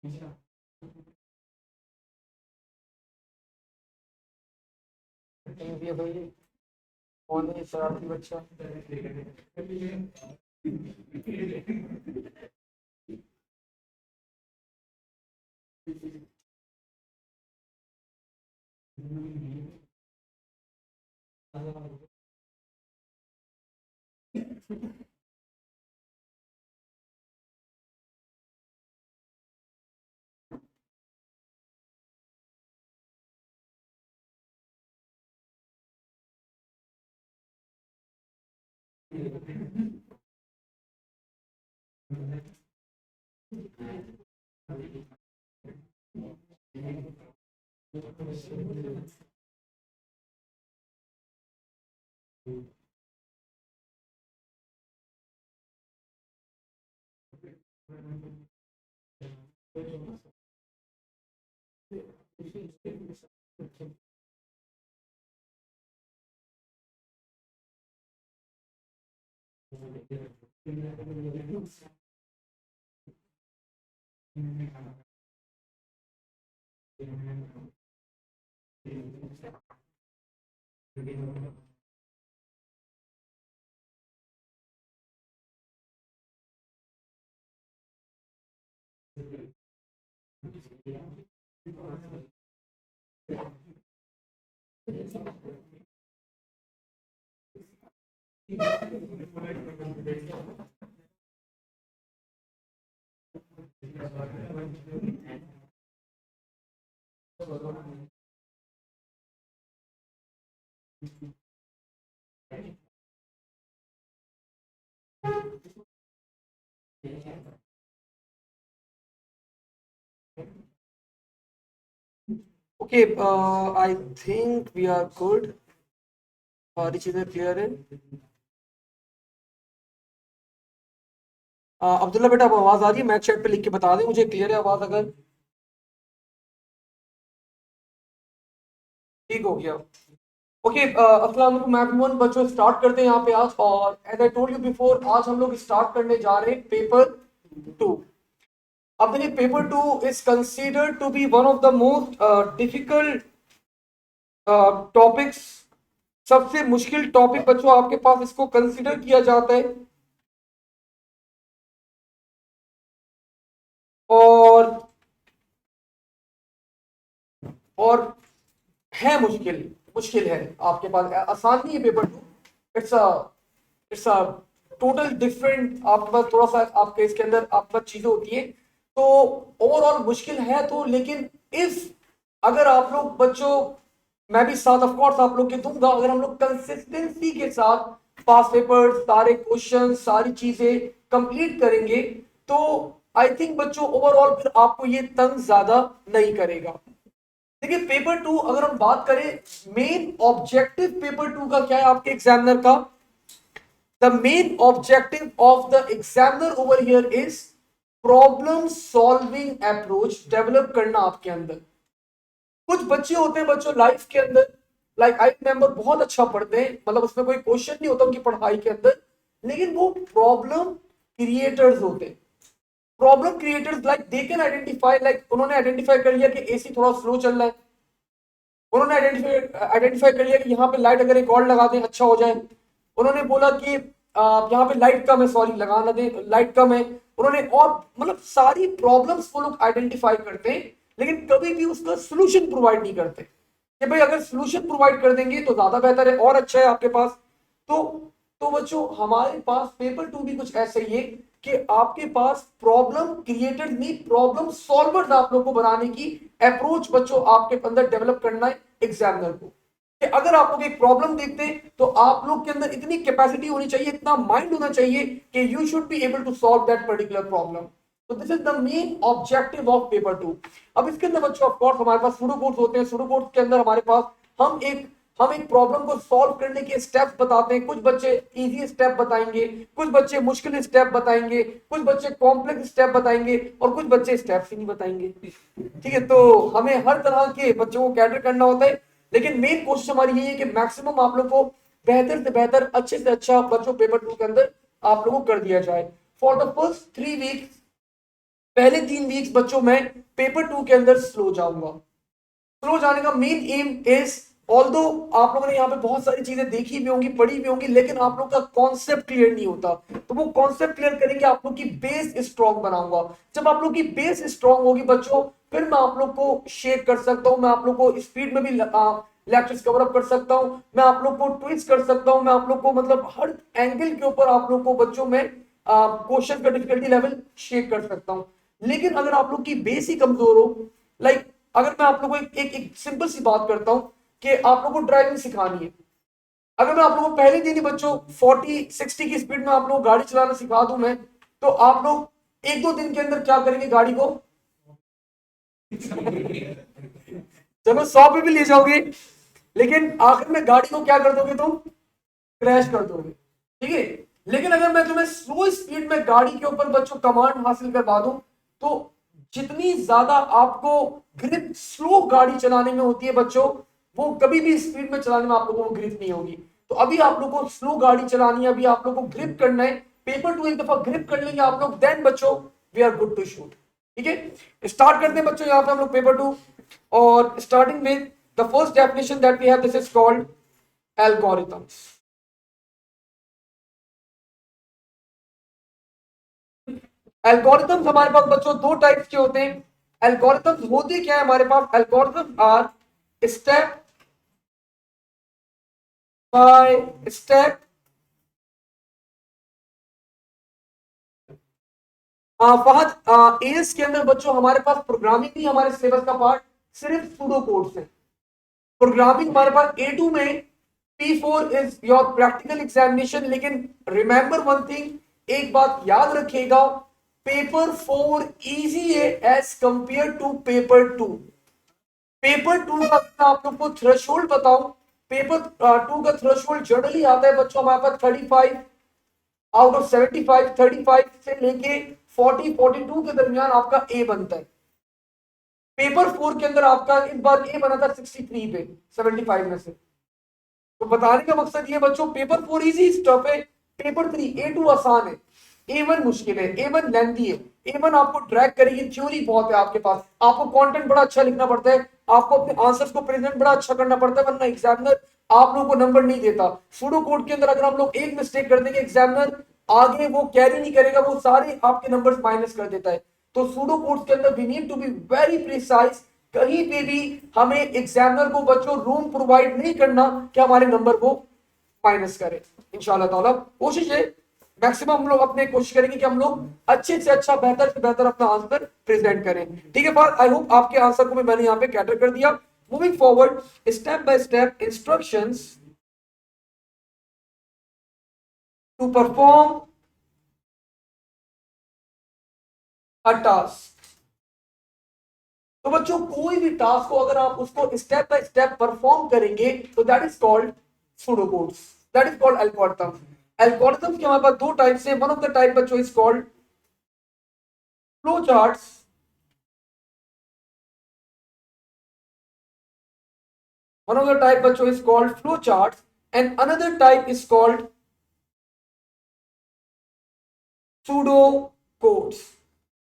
भाई कौन है शरारती बच्चा? Okay, I think we are good. सारी चीजें क्लियर है। अब्दुल्ला बेटा, अब आवाज आ रही है? मैच चैट पे लिख के बता दें मुझे, क्लियर है आवाज अगर। ठीक हो गया। ओके, अस्सलाम वालेकुम एवरीवन। बच्चों स्टार्ट करते हैं यहाँ पे आज, और as I told you before, आज हम लोग स्टार्ट करने जा रहे हैं पेपर 2। अब देखिए, paper 2 is considered to be one of the most difficult topics. सबसे मुश्किल टॉपिक बच्चों आपके पास इसको कंसीडर किया जाता है। और और है मुश्किल, मुश्किल है आपके पास, आसान नहीं है paper 2। It's a it's a total different, आपके पास थोड़ा सा आपके इसके अंदर आपके पास चीजें होती है। तो ओवरऑल मुश्किल है तो, लेकिन इस अगर आप लोग बच्चों, मैं भी साथ ऑफ कोर्स आप लोग के दूंगा, अगर हम लोग कंसिस्टेंसी के साथ पास पेपर, सारे क्वेश्चन, सारी चीजें कंप्लीट करेंगे, तो आई थिंक बच्चों ओवरऑल फिर आपको ये तंग ज्यादा नहीं करेगा। देखिए, पेपर 2 अगर हम बात करें, मेन ऑब्जेक्टिव पेपर 2 का क्या है आपके एग्जामिनर का? The main objective of the examiner over here is problem solving approach develop करना आपके अंदर। कुछ बच्चे होते हैं बच्चों लाइफ के अंदर, लाइक आई रिमेंबर, बहुत अच्छा पढ़ते हैं, मतलब उसमें कोई क्वेश्चन नहीं होता उनकी पढ़ाई के अंदर, लेकिन वो प्रॉब्लम क्रिएटर्स होते हैं। Problem creators, like they can identify, like उन्होंने आइडेंटिफाई कर लिया कि एसी थोड़ा स्लो चल रहा है। उन्होंने आइडेंटिफाई कर लिया कि यहाँ पे लाइट अगर एक और लगा दें अच्छा हो जाए। उन्होंने बोला कि यहाँ पे लाइट कम है, सॉरी लगाना दें, लाइट कम है। उन्होंने और मतलब सारी प्रॉब्लम्स वो लोग आइडेंटिफाई करते हैं, लेकिन कभी भी उसका सोल्यूशन प्रोवाइड नहीं करते कि भाई अगर सोल्यूशन प्रोवाइड कर देंगे तो ज्यादा बेहतर है और अच्छा है आपके पास। तो तो बच्चों हमारे पास पेपर 2 भी कुछ ऐसे ही है कि आपके पास प्रॉब्लम क्रिएटर्स नहीं, प्रॉब्लम सॉल्वर्स आप लोग को बनाने की अप्रोच बच्चों आपके अंदर डेवलप करना है एग्जामिनर को। कि अगर आप लोग एक प्रॉब्लम देखते हैं तो आप लोग के अंदर इतनी कैपेसिटी होनी चाहिए, इतना माइंड होना चाहिए कि you should be able to solve that particular problem. तो this is the main objective of paper 2। अब इसके अंदर बच्चों ऑफ कोर्स हमारे पास सूडो कोड्स होते हैं। सूडो कोड्स के अंदर हमारे पास हम एक प्रॉब्लम को सॉल्व करने के स्टेप्स बताते हैं। कुछ बच्चे इजी स्टेप बताएंगे, कुछ बच्चे मुश्किल स्टेप बताएंगे, कुछ बच्चे कॉम्प्लेक्स स्टेप बताएंगे, और कुछ बच्चे स्टेप्स ही नहीं बताएंगे। ठीक है, तो हमें हर तरह के बच्चों को कैटर करना होता है, लेकिन मेन कोशिश हमारी यही है कि मैक्सिमम आप लोग को बेहतर से बेहतर, अच्छे से अच्छा बच्चों पेपर 2 के अंदर आप लोगों को कर दिया जाए। फॉर द फर्स्ट 3 वीक्स पहले 3 वीक्स बच्चों मैं पेपर 2 के अंदर स्लो जाऊंगा। स्लो जाने का मेन एम इज, ऑल्दो आप लोगों ने यहाँ पे बहुत सारी चीजें देखी भी होंगी, पढ़ी भी होंगी, लेकिन आप लोग का कॉन्सेप्ट क्लियर नहीं होता, तो वो कॉन्सेप्ट क्लियर करेंगे, आप लोग की बेस स्ट्रॉन्ग बनाऊंगा। जब आप लोग की बेस स्ट्रॉन्ग होगी बच्चों, फिर मैं आप लोग को शेक कर सकता हूँ, मैं आप लोग को स्पीड में भी लेक्चर्स कवर अप कर सकता हूँ, मैं आप लोग को ट्विस्ट कर सकता हूँ, मैं आप लोग को मतलब हर एंगल के ऊपर आप लोग को बच्चों में क्वेश्चन का डिफिकल्टी लेवल शेक कर सकता हूँ। लेकिन अगर आप लोग की बेस ही कमजोर हो, लाइक अगर मैं आप लोगों को एक सिंपल सी बात करता हूं कि आप लोगों को ड्राइविंग सिखानी है, अगर मैं आप लोगों को पहले दिन ही बच्चों 40-60 की स्पीड में आप लोगों को गाड़ी चलाना सिखा दूं मैं, तो आप लोग 1-2 दिन के अंदर क्या करेंगे, गाड़ी को चलो 100 पे भी ले जाओगे, लेकिन आखिर में गाड़ी को क्या कर दोगे तुम, क्रैश कर दोगे, ठीक है। लेकिन अगर मैं तुम्हें स्लो स्पीड में गाड़ी के ऊपर बच्चों कमांड हासिल करवा दूं, तो जितनी ज्यादा आपको ग्रिप स्लो गाड़ी चलाने में होती है बच्चों, वो कभी भी स्पीड में चलाने में आप लोगों को ग्रिप नहीं होगी। तो अभी आप लोगों को स्लो गाड़ी चलानी है, अभी आप लोगों को ग्रिप करना है, पेपर 2 एक दफा ग्रिप कर लेंगे आप लोग, देन बच्चों we are good to shoot. ठीक है, स्टार्ट करते हैं बच्चों यहाँ पे हम लोग पेपर 2, और starting with the first definition that we have, this is called algorithms. Algorithms हमारे पास बच्चों दो टाइप्स के होते हैं। एल्गोरिथम्स होते क्या है हमारे पास, algorithms are step by step, फहद एएस के अंदर बच्चों हमारे पास प्रोग्रामिंग नहीं, हमारे सिलेबस का पार्ट सिर्फ सूडो कोड्स है। प्रोग्रामिंग हमारे पास A2 में, P4 is your practical examination. लेकिन रिमेंबर वन थिंग, एक बात याद रखिएगा, पेपर 4 इजी है as compare to paper 2। Paper 2 का मैं आप लोग को थ्रेशोल्ड बताऊं, पेपर 2 का थ्रेशोल्ड जनरली आता है बच्चों हमारे पास 35 आउट ऑफ 75, 35 से लेके 40-42 के दरमियान आपका ए बनता है। पेपर 4 के अंदर आपका इस बार ए बना था 63 पे 75 में से। तो बताने का मकसद ये बच्चों, पेपर 4 इजी स्टफ है, पेपर 3 A2 आसान है, A1 मुश्किल है, A1 लेंथी है, A1 आपको ड्रैग करेगी, थ्योरी बहुत है आपके पास, आपको कंटेंट बड़ा अच्छा लिखना पड़ता है, आपको अपने आंसर्स को प्रेजेंट बड़ा अच्छा करना पड़ता है, वरना एग्जामिनर आप लोगों को नंबर नहीं देता। सूडो कोड के अंदर अगर हम लोग एक मिस्टेक कर देंगे, एग्जामिनर आगे वो कैरी नहीं करेगा, वो सारे आपके नंबर्स माइनस कर देता है। तो सूडो कोड्स के अंदर we need to be very precise, कहीं पे भी हमें एग्जामिनर को बच्चों रूम प्रोवाइड नहीं करना कि हमारे नंबर को माइनस करे। इंशाल्लाह ताला कोशिश है, मैक्सिमम हम लोग अपने कोशिश करेंगे कि हम लोग अच्छे से अच्छा, बेहतर से बेहतर अपना आंसर प्रेजेंट करें। ठीक है, बात आई होप आपके आंसर को मैंने यहाँ पे कैटर कर दिया। Moving forward, step by step instructions to perform a task. तो बच्चों कोई भी टास्क को अगर आप उसको स्टेप बाय स्टेप परफॉर्म करेंगे, तो that is called pseudo codes, that is called algorithm. Algorithm के हमारे पास दो टाइप्स है, वन ऑफ द टाइप बच्चों is called flow charts, one of the type बच्चों is called flow charts and another type is called pseudo codes।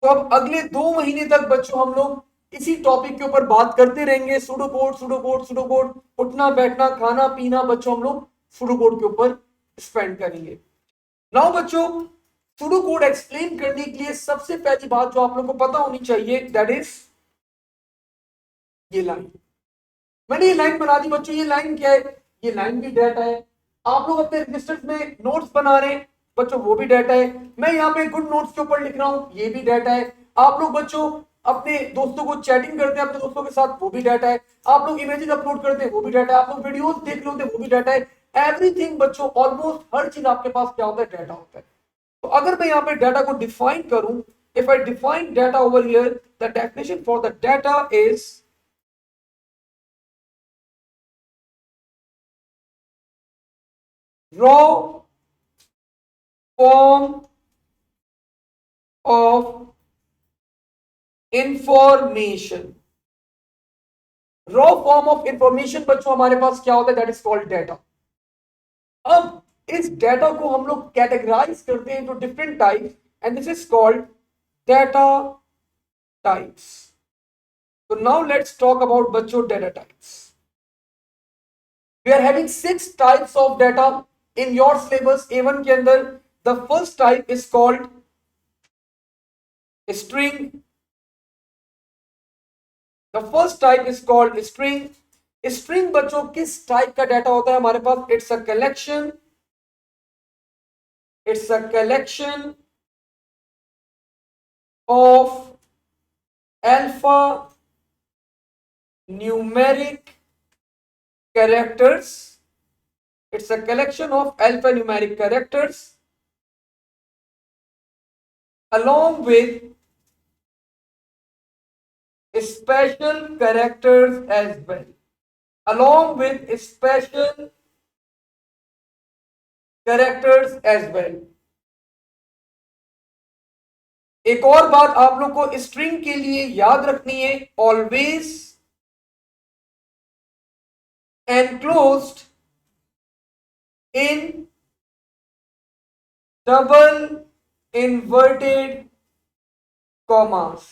तो अब अगले 2 महीने तक बच्चों हम लोग इसी टॉपिक के ऊपर बात करते रहेंगे, pseudo code pseudo code pseudo code, उठना बैठना खाना पीना बच्चों हम लोग सूडो कोड के ऊपर स्पेंड करेंगे। नाउ बच्चों, सूडो कोड एक्सप्लेन करने के लिए सबसे पहली बात जो आप लोग को पता होनी चाहिए, दैट इज ये लाइन। मैंने ये लाइन बना दी बच्चों, ये लाइन क्या है, ये लाइन भी डाटा है। आप लोग अपने रजिस्टर्स में नोट्स बना रहे हैं बच्चों, वो भी डाटा है। मैं यहाँ पे गुड नोट्स के ऊपर लिख रहा हूँ, ये भी डाटा है। आप लोग बच्चों अपने दोस्तों को चैटिंग करते हैं अपने दोस्तों के साथ, वो भी डाटा है। आप लोग इमेजेस अपलोड करते हैं, वो भी डाटा है। आप लोग वीडियोस देख रहे होते हैं, वो भी डाटा है। एवरीथिंग बच्चों, ऑलमोस्ट हर चीज आपके पास क्या होता है, डाटा होता है। तो अगर मैं यहाँ पे डाटा को डिफाइन करूं, if I define data over here, the definition for the data is raw form of information। Raw form of information बच्चों हमारे पास क्या होता है, दैट इज कॉल्ड डाटा। अब इस डाटा को हम लोग कैटेगराइज करते हैं to different types and this is called data types. So now let's talk about बच्चों data types. We are having 6 types of data in your syllabus A1 के अंदर. The first type is called string. The first type is called string. String बच्चों किस type का data होता है हमारे पास? It's a collection. It's a collection of alpha numeric characters. It's a collection of alphanumeric characters along with special characters as well. Along with special characters as well. एक और बात आप लोग को स्ट्रिंग के लिए याद रखनी है, always enclosed in double inverted commas.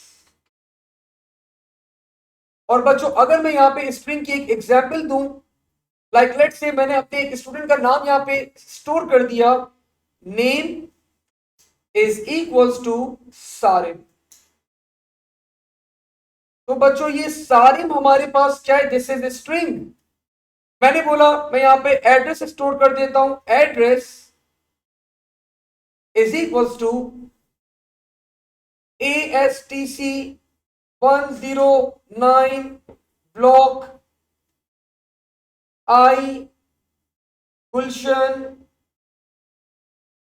और बच्चों अगर मैं यहां पे स्ट्रिंग की एक एग्जांपल दूं, लाइक लेट्स से मैंने अपने एक स्टूडेंट का नाम यहां पे स्टोर कर दिया, name is equals to Sarim. तो बच्चों ये सारिम हमारे पास क्या है? This is string. मैंने बोला मैं यहां पे एड्रेस स्टोर कर देता हूं, address is equals to ASTC 109 block I Gulshan.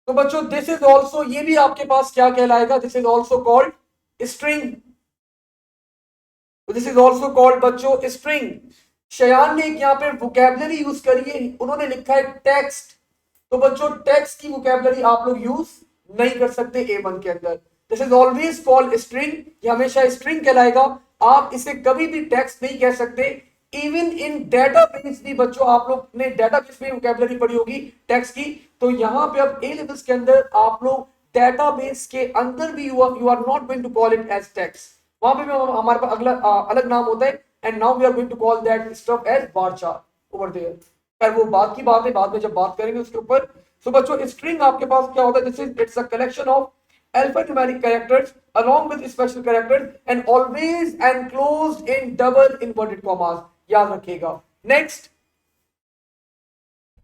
तो बच्चों दिस इज ऑल्सो, ये भी आपके पास क्या कहलाएगा? This is also called string. This is also called बच्चों स्ट्रिंग. शयान ने एक यहाँ पे वोकैबुलरी यूज करी है, उन्होंने लिखा है टेक्स्ट. तो बच्चों टेक्स्ट की वोकैबुलरी आप लोग यूज नहीं कर सकते A1 के अंदर. This is always called string. ये हमेशा स्ट्रिंग कहलाएगा. आप इसे कभी भी टेक्स्ट नहीं कह सकते. इवन इन डेटाबेस भी बच्चों आप लोग ने डेटाबेस में वोकैबुलरी पढ़ी होगी टेक्स्ट की. तो यहाँ पे अब A लेवल्स के अंदर आप लोग डेटाबेस के अंदर भी you are not going to call it as text. वहां पे हमारे पास अगला अलग नाम होता है. And now we are going to call that stuff as bar chart over there. पर वो बात की बात है, बाद में जब बात करेंगे उसके ऊपर. सो बच्चों स्ट्रिंग आपके पास क्या होता है? This is it's a collection of alphanumeric characters along with special characters and always enclosed in double inverted commas. याद रखिएगा. Next.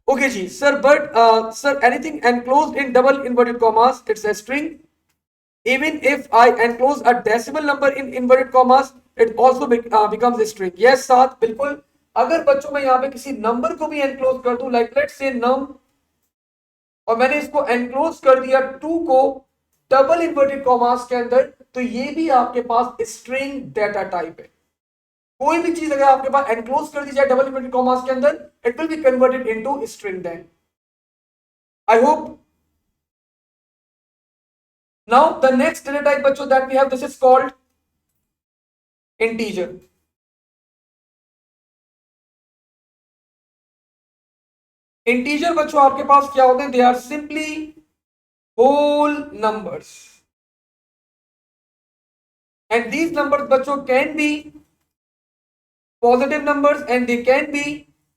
Okay ji sir, but sir anything enclosed in double inverted commas it's a string. Even if I enclose a decimal number in inverted commas it also becomes a string. yes साथ बिल्कुल. अगर बच्चों मैं यहाँ पे किसी number को भी enclose कर दूं, like let's say num, और मैंने इसको enclose कर दिया 2 को डबल इन्वर्टेड कॉमास के अंदर, तो ये भी आपके पास स्ट्रिंग डेटा टाइप है. कोई भी चीज अगर आपके पास एनक्लोज कर दी जाए डबल इन्वर्टेड कॉमास के अंदर, it will be converted into string then. I hope. Now the next data type बच्चों that we have, this is called integer. Integer बच्चों आपके पास क्या होते हैं? They are simply whole numbers, and these numbers बच्चों can be positive numbers and they can be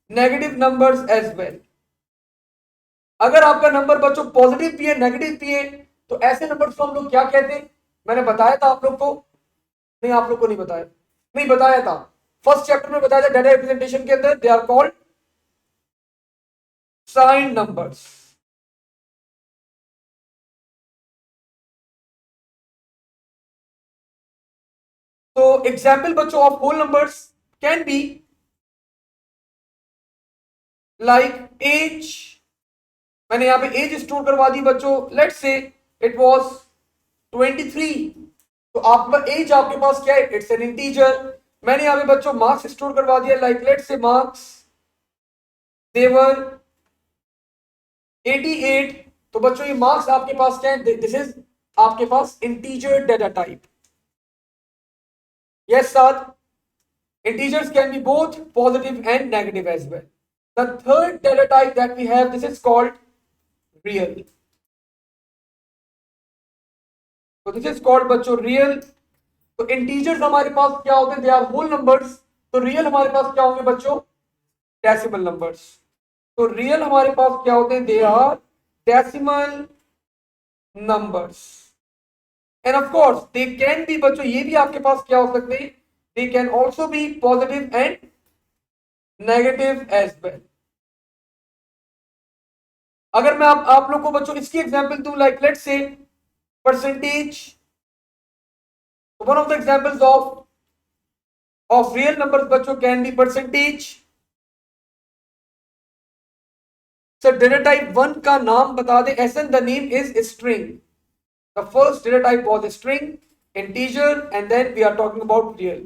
negative numbers as well. अगर आपका नंबर बच्चों पॉजिटिव भी है नेगेटिव भी है तो ऐसे नंबर्स को हम लोग क्या कहते हैं? मैंने बताया था आप लोग को, नहीं आप लोग को नहीं बताया, नहीं बताया था. फर्स्ट चैप्टर में बताया था डाटा रिप्रेजेंटेशन के अंदर. They are called sign numbers. So example बच्चों of whole numbers can be like age. मैंने यहाँ पे age स्टोर करवा दी बच्चों. Let's say it was 23. तो आपका age आपके पास क्या है? It's an integer. मैंने यहाँ पे बच्चों मार्क्स स्टोर करवा दिया. Like let's say marks they were 88. तो बच्चों ये मार्क्स आपके पास क्या है? This is आपके पास integer data type. Yes, sir. Integers can be both positive and negative as well. The third data type that we have, this is called real. So this is called बच्चों real. तो integers हमारे पास क्या होते हैं, they are whole numbers. तो real हमारे पास क्या होंगे बच्चों, डेसिमल नंबर्स। तो रियल हमारे पास क्या होते हैं, they are decimal numbers. And of course they can be, बच्चों ये भी आपके पास क्या हो सकते हैं, they can also be positive and negative as well. अगर मैं आप लोग को बच्चों इसकी एग्जांपल दूं, like let's say percentage, one of the examples of real numbers बच्चों can be percentage. Sir data type 1 का नाम बता दे, as in the name is string. The first data type was a string, integer, and then we are talking about real.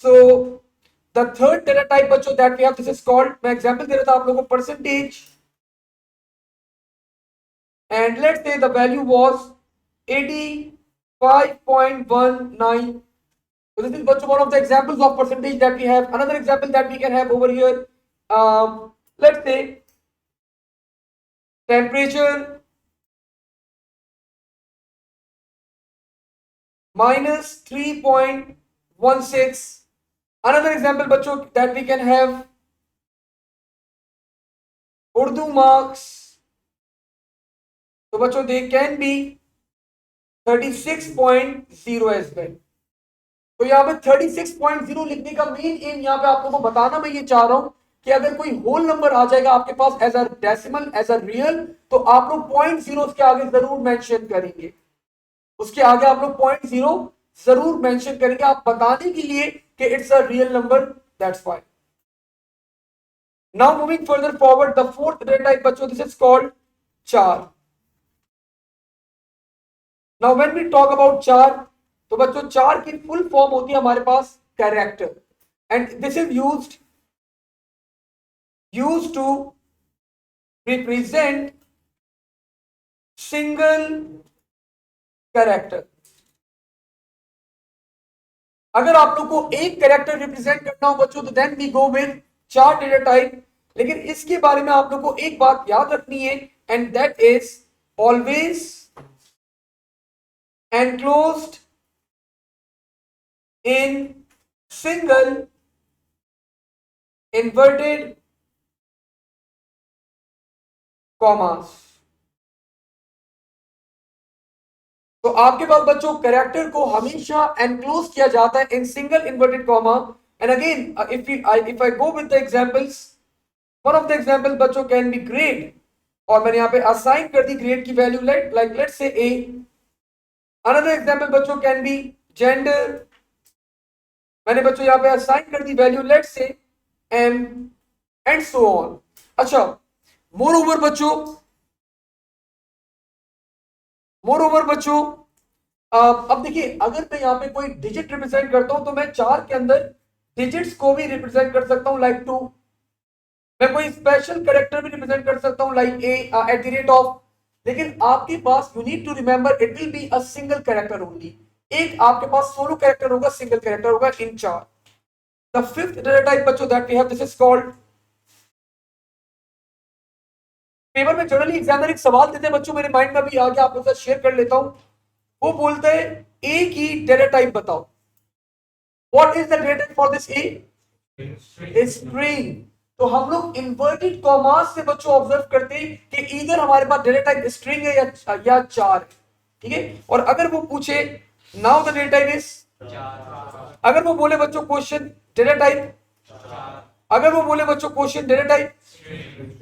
So the third data type बच्चों that we have, this is called, मैं example दे रहा था आप लोगों को, percentage, and let's say the value was 85.19. So this is बच्चों one of the examples of percentage that we have. Another example that we can have over here, let's say temperature minus 3.16. Another example बच्चों that we can have, Urdu marks, तो बच्चों they can be 36.0 as well। तो यहाँ पे 36.0 लिखने का main M यहाँ पे आप लोगों को बताना मैं ये चाह रहा हूं कि अगर कोई होल नंबर आ जाएगा आपके पास as a decimal, as a real, तो आप लोग 0.0 उसके आगे जरूर मेंशन करेंगे, उसके आगे आप लोग 0.0 जरूर मेंशन करेंगे, आप बताने के लिए कि it's a real number, that's fine. Now moving further forward, the fourth data type बच्चों, this is called char. Now when we talk about char, तो बच्चों चार की फुल फॉर्म होती है हमारे पास character, and this is used to represent single character. अगर आप लोग को एक कैरेक्टर रिप्रेजेंट करना हो बच्चों, तो देन वी गो विद चार डेटा टाइप। लेकिन इसके बारे में आप लोग को एक बात याद रखनी है, and that is always enclosed in single inverted commas। तो आपके पास बच्चों कैरेक्टर को हमेशा एनक्लोज किया जाता है in single inverted comma. And again if I go with the examples, one of the example बच्चों कैन बी ग्रेड, और मैंने यहां पे असाइन कर दी ग्रेड की value, like let's say A. Another example बच्चों कैन बी जेंडर, मैंने बच्चों यहां पे असाइन कर दी value, let's say M, and so on. अच्छा, मोर ओवर बच्चों अब देखिए, अगर मैं यहाँ पे कोई डिजिट रिप्रेजेंट करता हूं तो मैं चार के अंदर डिजिट्स को भी रिप्रेजेंट कर सकता हूं, लाइक 2। मैं कोई स्पेशल कैरेक्टर भी रिप्रेजेंट कर सकता हूं, like A at the rate of. लेकिन आपके पास, you need to remember, it will be a single character only. एक आपके पास सोलो कैरेक्टर होगा, सिंगल कैरेक्टर होगा in char. The fifth data type बच्चों that we have, this is called, paper में जनरली एग्जामिनर एक सवाल देते हैं बच्चों, मेरे माइंड में भी आ गया, आप लोगों से शेयर कर लेता हूं। वो बोलते हैं ए की डेटा टाइप बताओ। What is the data type for this A? String. तो हम लोग इन्वर्टेड कॉमास से बच्चों ऑब्जर्व करते हैं कि इधर हमारे पास डेटा टाइप स्ट्रिंग है या चार है, ठीक है। और अगर वो पूछे now the data type is, अगर वो बोले बच्चों क्वेश्चन डेटा टाइप, अगर वो बोले बच्चों क्वेश्चन डेटा टाइप,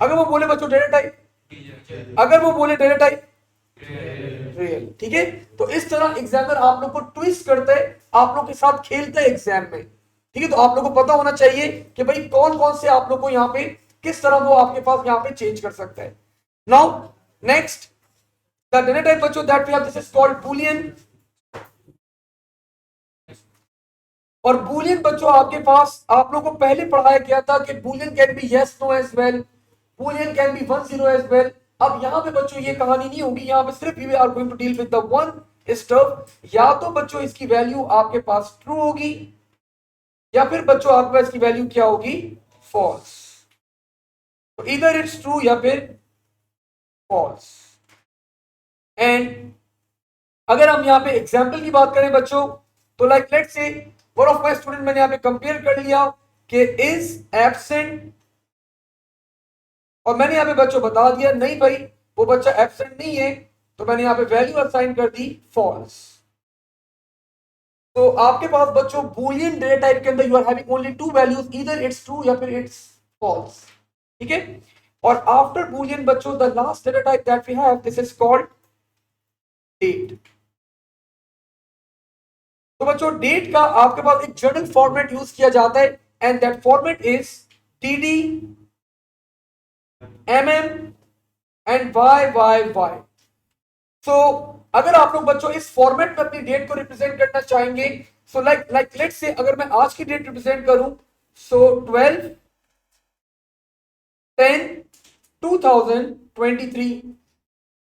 अगर वो बोले बच्चों डेटा टाइप, अगर वो बोले डेटा टाइप रियल, ठीक है। तो इस तरह एग्जामिनर आप लोग को ट्विस्ट करता है, आप लोग के साथ खेलता है एग्जाम में, ठीक है। तो आप लोग को पता होना चाहिए कि भाई कौन कौन से आप लोग को यहाँ पे किस तरह वो आपके पास यहाँ पे चेंज कर सकता है। Now next, the data type बच्चों that we have, this is called Boolean. और बूलियन बच्चों आपके पास, आप लोगों को पहले पढ़ाया गया था कि Boolean can be yes no as well, Boolean can be 1 0 as well. अब यहां पे बच्चों ये कहानी नहीं होगी, यहां पे सिर्फ we are going to deal with the one stuff. या तो बच्चों इसकी वैल्यू आपके पास ट्रू होगी, या फिर बच्चों आपके पास इसकी वैल्यू क्या होगी, फॉल्स। तो इधर इट्स ट्रू या फिर फॉल्स। एंड अगर हम यहां पे एग्जाम्पल की बात करें बच्चों, तो लाइक लेट्स से वन ऑफ माय स्टूडेंट, मैंने यहाँ पे कंपेयर कर लिया कि इज एब्सेंट, और मैंने यहाँ पे बच्चों बता दिया नहीं भाई वो बच्चा एब्सेंट नहीं है, तो मैंने यहाँ पे वैल्यू असाइन कर दी फॉल्स। तो आपके पास बच्चों बूलियन डेटा टाइप के अंदर you are having only two values, either it's true या फिर इट्स फॉल्स, ठीक है। और आफ्टर बूलियन बच्चों the last data type that we have, this is called date. तो बच्चों डेट का आपके पास एक जनरल फॉर्मेट यूज किया जाता है and that format is DD MM and Y Y Y. So अगर आप लोग बच्चों इस फॉर्मेट में अपनी डेट को रिप्रेजेंट करना चाहेंगे, सो लाइक लेट्स से अगर मैं आज की डेट रिप्रेजेंट करूं, सो 12/10/2023।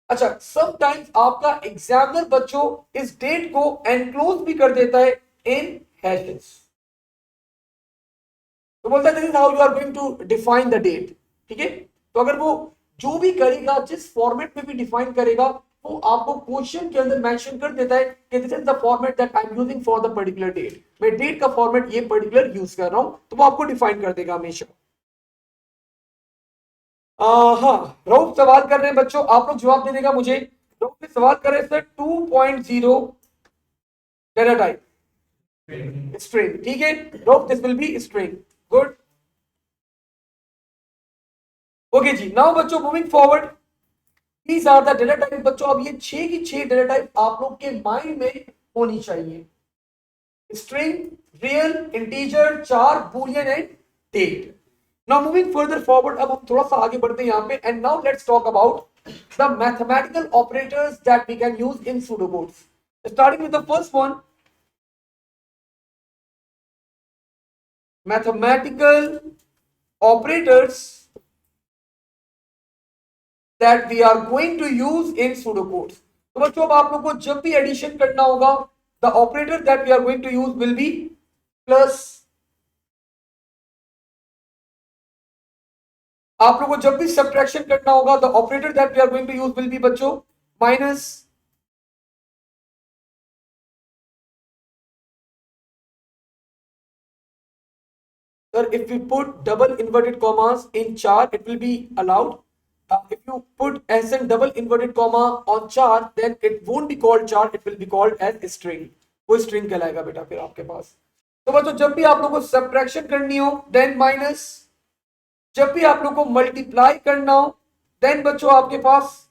अच्छा, समटाइम्स आपका एग्जामिनर बच्चों इस डेट को एनक्लोज भी कर देता है इन हैशेस, तो बोलता है this is how you are going to define the date, ठीक है। तो अगर वो जो भी करेगा, जिस फॉर्मेट में भी डिफाइन करेगा, वो आपको क्वेश्चन के अंदर मेंशन कर देता है कि this is the format that I am using for the particular date, मैं डेट का फॉर्मेट ये पर्टिकुलर यूज कर रहा हूं, तो वो आपको डिफाइन कर देगा हमेशा। हाँ, रऊफ सवाल कर रहे हैं बच्चों, आप लोग जवाब दे देगा मुझे। रऊफ ने सवाल कर रहे हैं सर 2.0 डेटा टाइप स्ट्रिंग, ठीक है Rauf, this will be string, good. Okay जी, नाउ बच्चों moving forward, these are the data type. बच्चों अब ये 6 की 6 डेटा टाइप आप लोग के माइंड में होनी चाहिए, string, real, integer, char, boolean and date. Now moving further forward, अब हम थोड़ा सा आगे बढ़ते हैं यहाँ पे, and now let's talk about the mathematical operators that we can use in pseudocodes. Starting with the first one, mathematical operators that we are going to use in pseudocodes. तो बच्चों अब आप लोग को जब भी एडिशन करना होगा, the operator that we are going to use will be plus। आप लोगों को जब भी सब्ट्रैक्शन करना होगा, the operator that we are going to use will be बच्चों minus. Sir, if we put double inverted commas in char, it will be allowed. If you put s and double inverted comma on char, then it won't be called char, it will be called as string. वो string कहलाएगा बेटा फिर आपके पास। तो बच्चों जब भी आप लोगों को सब्ट्रैक्शन करनी हो, then माइनस। जब भी आप लोग को मल्टीप्लाई करना हो, देन बच्चों आपके पास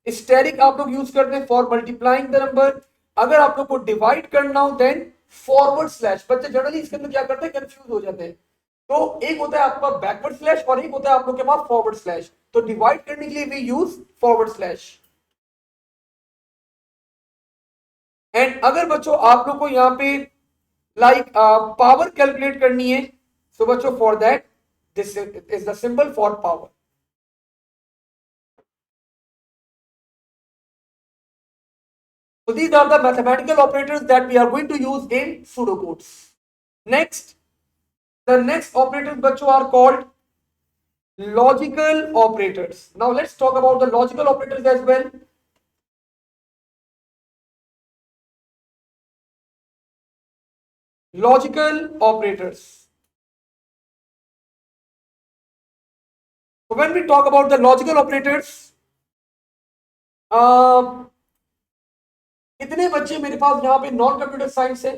स्टेरिक आप लोग यूज करते हैं फॉर मल्टीप्लाइंग द नंबर। अगर आप लोग को डिवाइड करना हो, देन फॉरवर्ड स्लैश। बच्चे जनरली इसके अंदर क्या करते हैं, कंफ्यूज हो जाते हैं। तो एक होता है आपका बैकवर्ड स्लैश और एक होता है आप लोग के पास फॉरवर्ड स्लैश। तो डिवाइड करने के लिए we use forward slash. And अगर बच्चों आप लोग को यहाँ पे लाइक पावर कैलकुलेट करनी है, सो बच्चों for that this is the symbol for power. So these are the mathematical operators that we are going to use in pseudocodes. Next, the next operators bachcho are called logical operators. Now let's talk about the logical operators as well. Logical operators. So when we talk about the logical operators, कितने बच्चे मेरे पास यहाँ पे non computer science है?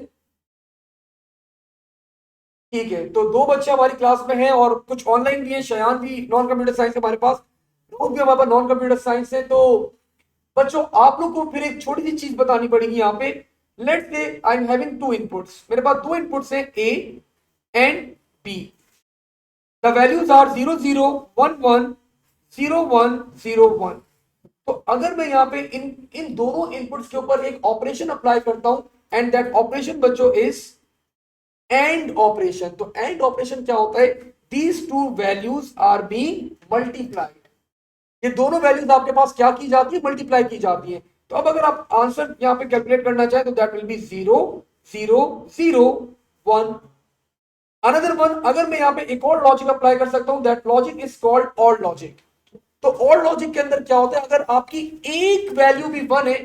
ठीक है, तो 2 बच्चे हमारी क्लास में हैं और कुछ ऑनलाइन भी है, शयान भी नॉन कंप्यूटर साइंस है हमारे पास, लोग भी हमारे पास नॉन कंप्यूटर साइंस है। तो बच्चों आप लोग को फिर एक छोटी सी चीज बतानी पड़ेगी यहाँ पे। Let's say I am having 2 inputs, मेरे पास 2 इनपुट्स हैं A and B. The values are 0 0 1 1 0 1 0 1। तो अगर मैं यहाँ पे इन दोनों इनपुट्स के ऊपर एक ऑपरेशन अप्लाई करता हूं, एंड दैट ऑपरेशन बच्चों इज एंड ऑपरेशन। तो एंड ऑपरेशन क्या होता है, these two values are being multiplied. ये दोनों वैल्यूज आपके पास क्या की जाती है, मल्टीप्लाई की जाती है। तो अब अगर आप आंसर यहाँ पे कैलकुलेट करना चाहें, तो that will be 0 0 0 1। Another one, अगर मैं यहाँ पे एक और लॉजिक अप्लाई कर सकता हूं, that logic is called or logic. तो और लॉजिक के अंदर क्या होता है, अगर आपकी एक वैल्यू भी 1 है,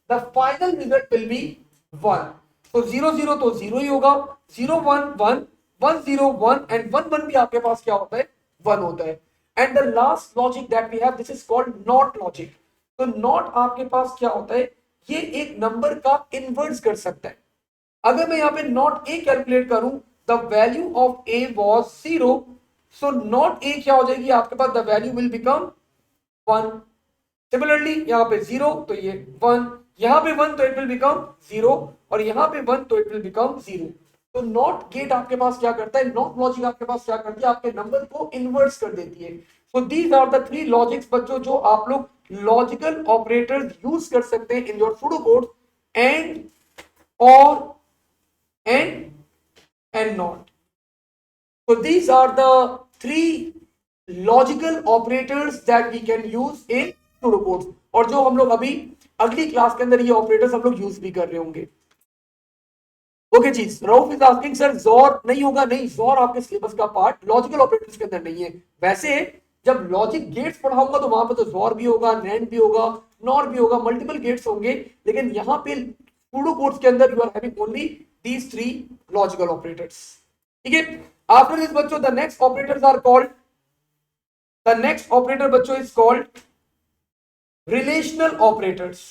the final result will be 1। तो 0 0 तो 0 ही होगा, 0 1 1 1 0 1 एंड 1 1 भी आपके पास क्या होता है, 1 होता है। And the last logic that we have, this is called not logic. तो नॉट आपके पास क्या होता है, ये एक नंबर का इनवर्स कर सकता है। अगर मैं यहाँ पे नॉट ए कैलकुलेट करूं, the value of A was 0, so not A क्या हो जाएगी आपके पास, the value will become 1। Similarly यहाँ पे 0 तो ये 1, यहाँ पे 1 तो इट विल बिकम 0, और यहाँ पे 1 तो इट विल बिकम 0। तो नॉट गेट आपके पास क्या करता है, नॉट लॉजिक आपके पास क्या करती है, आपके नंबर को इन्वर्स कर देती है। So these are the 3 logics बच्चों जो आप लोग लॉजिकल ऑपरेटर्स यूज कर सकते हैं in your pseudo code, and, और, and not. So these are the 3 logical operators that we can use in pseudocodes, और जो हम लोग अभी अगली क्लास के अंदर ये ऑपरेटर्स हम लोग यूज भी कर रहे होंगे। ओके जी, रऊफ इज आस्किंग सर जोर नहीं होगा, नहीं, जोर आपके सिलेबस का पार्ट लॉजिकल ऑपरेटर्स के अंदर नहीं है। वैसे जब लॉजिक गेट्स पढ़ाऊंगा तो वहां पे तो जोर भी होगा, नैंड भी होगा, नॉर भी होगा, मल्टीपल गेट्स होंगे, लेकिन यहाँ पे सूडो कोड्स के अंदर you are having only these 3 logical operators. ठीक है, आफ्टर दिस बच्चों the next operators are called, the next operator बच्चों is called relational operators.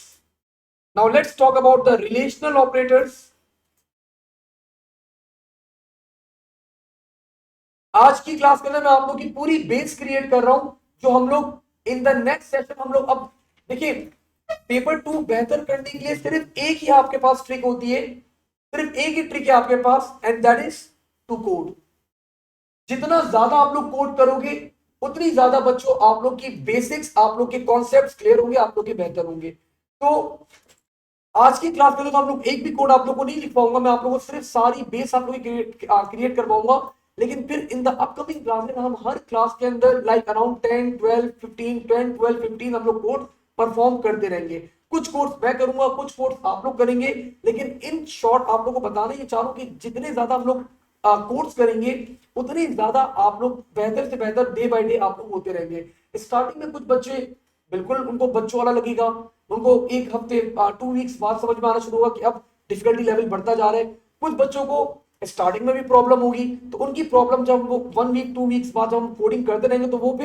Now let's talk about the relational operators. आज की क्लास के अंदर मैं आप लोग की पूरी बेस क्रिएट कर रहा हूं, जो हम लोग इन द नेक्स्ट सेशन हम लोग, अब देखिए पेपर 2 बेहतर करने के लिए सिर्फ एक ही आपके पास ट्रिक होती है, सिर्फ एक ही ट्रिक है आपके पास, and that is to code. जितना ज्यादा आप लोग कोड करोगे उतनी ज्यादा बच्चों आप लोग की बेसिक्स, आप लोग के कॉन्सेप्ट्स क्लियर होंगे, आप लोग के बेहतर होंगे। तो आज की क्लास में तो हम लोग एक भी कोड आप लोग को नहीं लिख पाऊंगा, मैं आप लोगों को सिर्फ सारी बेस आप लोग क्रिएट कर पाऊंगा। लेकिन फिर इन द अपकमिंग क्लास में हम हर क्लास के अंदर लाइक अराउंड 10 12 15 10 12 15 हम लोग कोड परफॉर्म करते रहेंगे। कुछ कोर्स मैं करूंगा, कुछ कोर्स आप लोग करेंगे, लेकिन इन शॉर्ट आप लोगों को बताना ये चाह रहा हूं कि जितने ज्यादा हम लोग कोर्स करेंगे उतने ज्यादा आप लोग बेहतर से बेहतर डे बाय डे आप लोग होते रहेंगे। स्टार्टिंग में कुछ बच्चे बिल्कुल उनको बच्चों वाला लगेगा, उनको एक हफ्ते 2 वीक्स बाद समझ में आना शुरू होगा कि अब डिफिकल्टी लेवल बढ़ता जा रहा है। कुछ बच्चों को स्टार्टिंग में भी प्रॉब्लम होगी, तो उनकी प्रॉब्लम जब वो 1 वीक 2 वीक्स बाद जब हम कोडिंग करते रहेंगे तो वो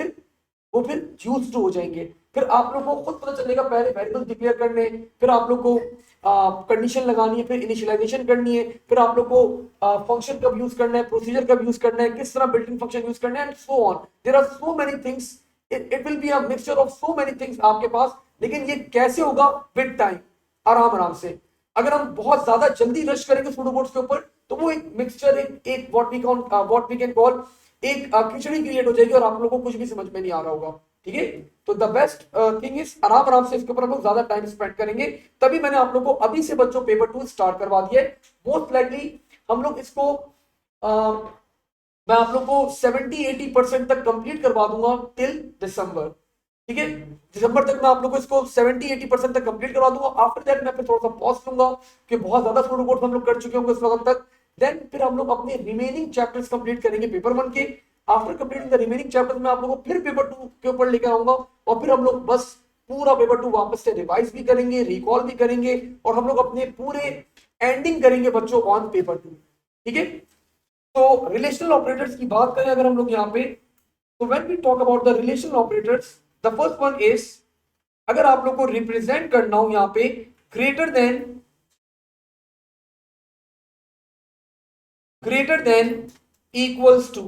फिर यूज्ड टू हो जाएंगे। फिर आप लोग को खुद पता चलेगा, पहले वेरिएबल डिक्लेयर करने, फिर आप लोग को कंडीशन लगानी है, फिर इनिशियलाइजेशन करनी है, फिर आप लोग को फंक्शन कब यूज करना है, प्रोसीजर कब यूज करना है, किस तरह बिल्ट-इन फंक्शन यूज करना है, and so on. There are so many things, it will be a mixture of so many things आपके पास। लेकिन ये कैसे होगा, विद टाइम, आराम आराम से। अगर हम बहुत ज्यादा जल्दी रश करेंगे सूडो कोड्स के ऊपर तो वो एक मिक्सचर, एक व्हाट वी कैन कॉल एक खिचड़ी क्रिएट हो जाएगी और आप लोगों को कुछ भी समझ में नहीं आ रहा होगा। ठीक है, तो द बेस्ट थिंग इज आराम आराम से इसके ऊपर हम लोग ज्यादा टाइम स्पेंड करेंगे। तभी मैंने आप लोगों को अभी से बच्चों पेपर 2 स्टार्ट करवा दिया है। मोस्ट लाइकली हम लोग इसको मैं आप लोग को 70-80% तक कंप्लीट करवा दूंगा टिल दिसंबर। ठीक है, दिसंबर तक मैं आप लोग को इसको 70-80% तक कंप्लीट करवा दूंगा। आफ्टर दैट मैं फिर थोड़ा सा पॉज लूंगा कि बहुत ज्यादा सूडो कोड्स हम लोग कर चुके होंगे इस वक्त तक। देन फिर हम लोग अपने रिमेनिंग चैप्टर्स कंप्लीट करेंगे पेपर 1 के। After completing the remaining chapters में आप लोगों को फिर पेपर 2 के ऊपर लेकर आऊंगा, और फिर हम लोग बस पूरा पेपर 2 वापस से रिवाइज भी करेंगे, रिकॉल भी करेंगे, और हम लोग अपने पूरे एंडिंग करेंगे बच्चों ऑन पेपर 2। ठीक है, तो रिलेशनल ऑपरेटर्स की बात करें अगर हम लोग यहाँ पे, तो when we talk about the relational operators, the first one is, अगर आप लोग को रिप्रेजेंट करना हो यहाँ पे ग्रेटर देन इक्वल्स टू,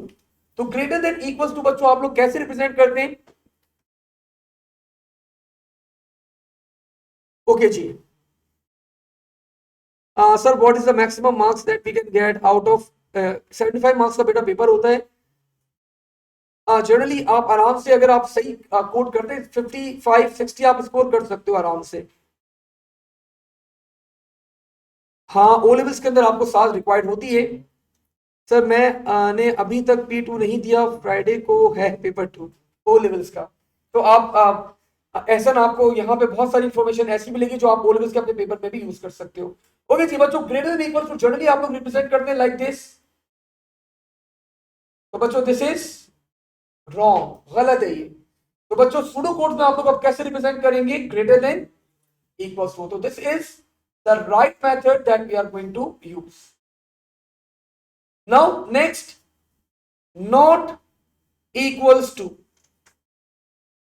तो ग्रेटर देन इक्वल्स टू बच्चों आप लोग कैसे रिप्रेजेंट करते हैं? Okay ji, sir what is the maximum marks that we can get out of 75 marks का बेटा पेपर होता है। जनरली आप आराम से अगर आप सही कोड करते हैं 55-60 आप स्कोर कर सकते हो आराम से। हाँ, ओ लेवल्स के अंदर आपको 7 रिक्वायर्ड होती है। सर मैंने अभी तक P2 नहीं दिया, फ्राइडे को है पेपर 2 ओ लेवल्स का। तो आप ऐसा ना, आपको यहाँ पे बहुत सारी इंफॉर्मेशन ऐसी मिलेगी जो आप ओ लेवल्स के अपने पेपर में भी यूज कर सकते हो। ओके जी बच्चों, greater than equal to generally आप लोग रिप्रेजेंट करते हैं लाइक दिस। तो बच्चों दिस इज रॉन्ग, गलत है ये। तो बच्चों सूडो कोड में आप लोग अब कैसे रिप्रेजेंट करेंगे? Greater than equals to. तो this is the right method that we are going to use. Now next, not equals to.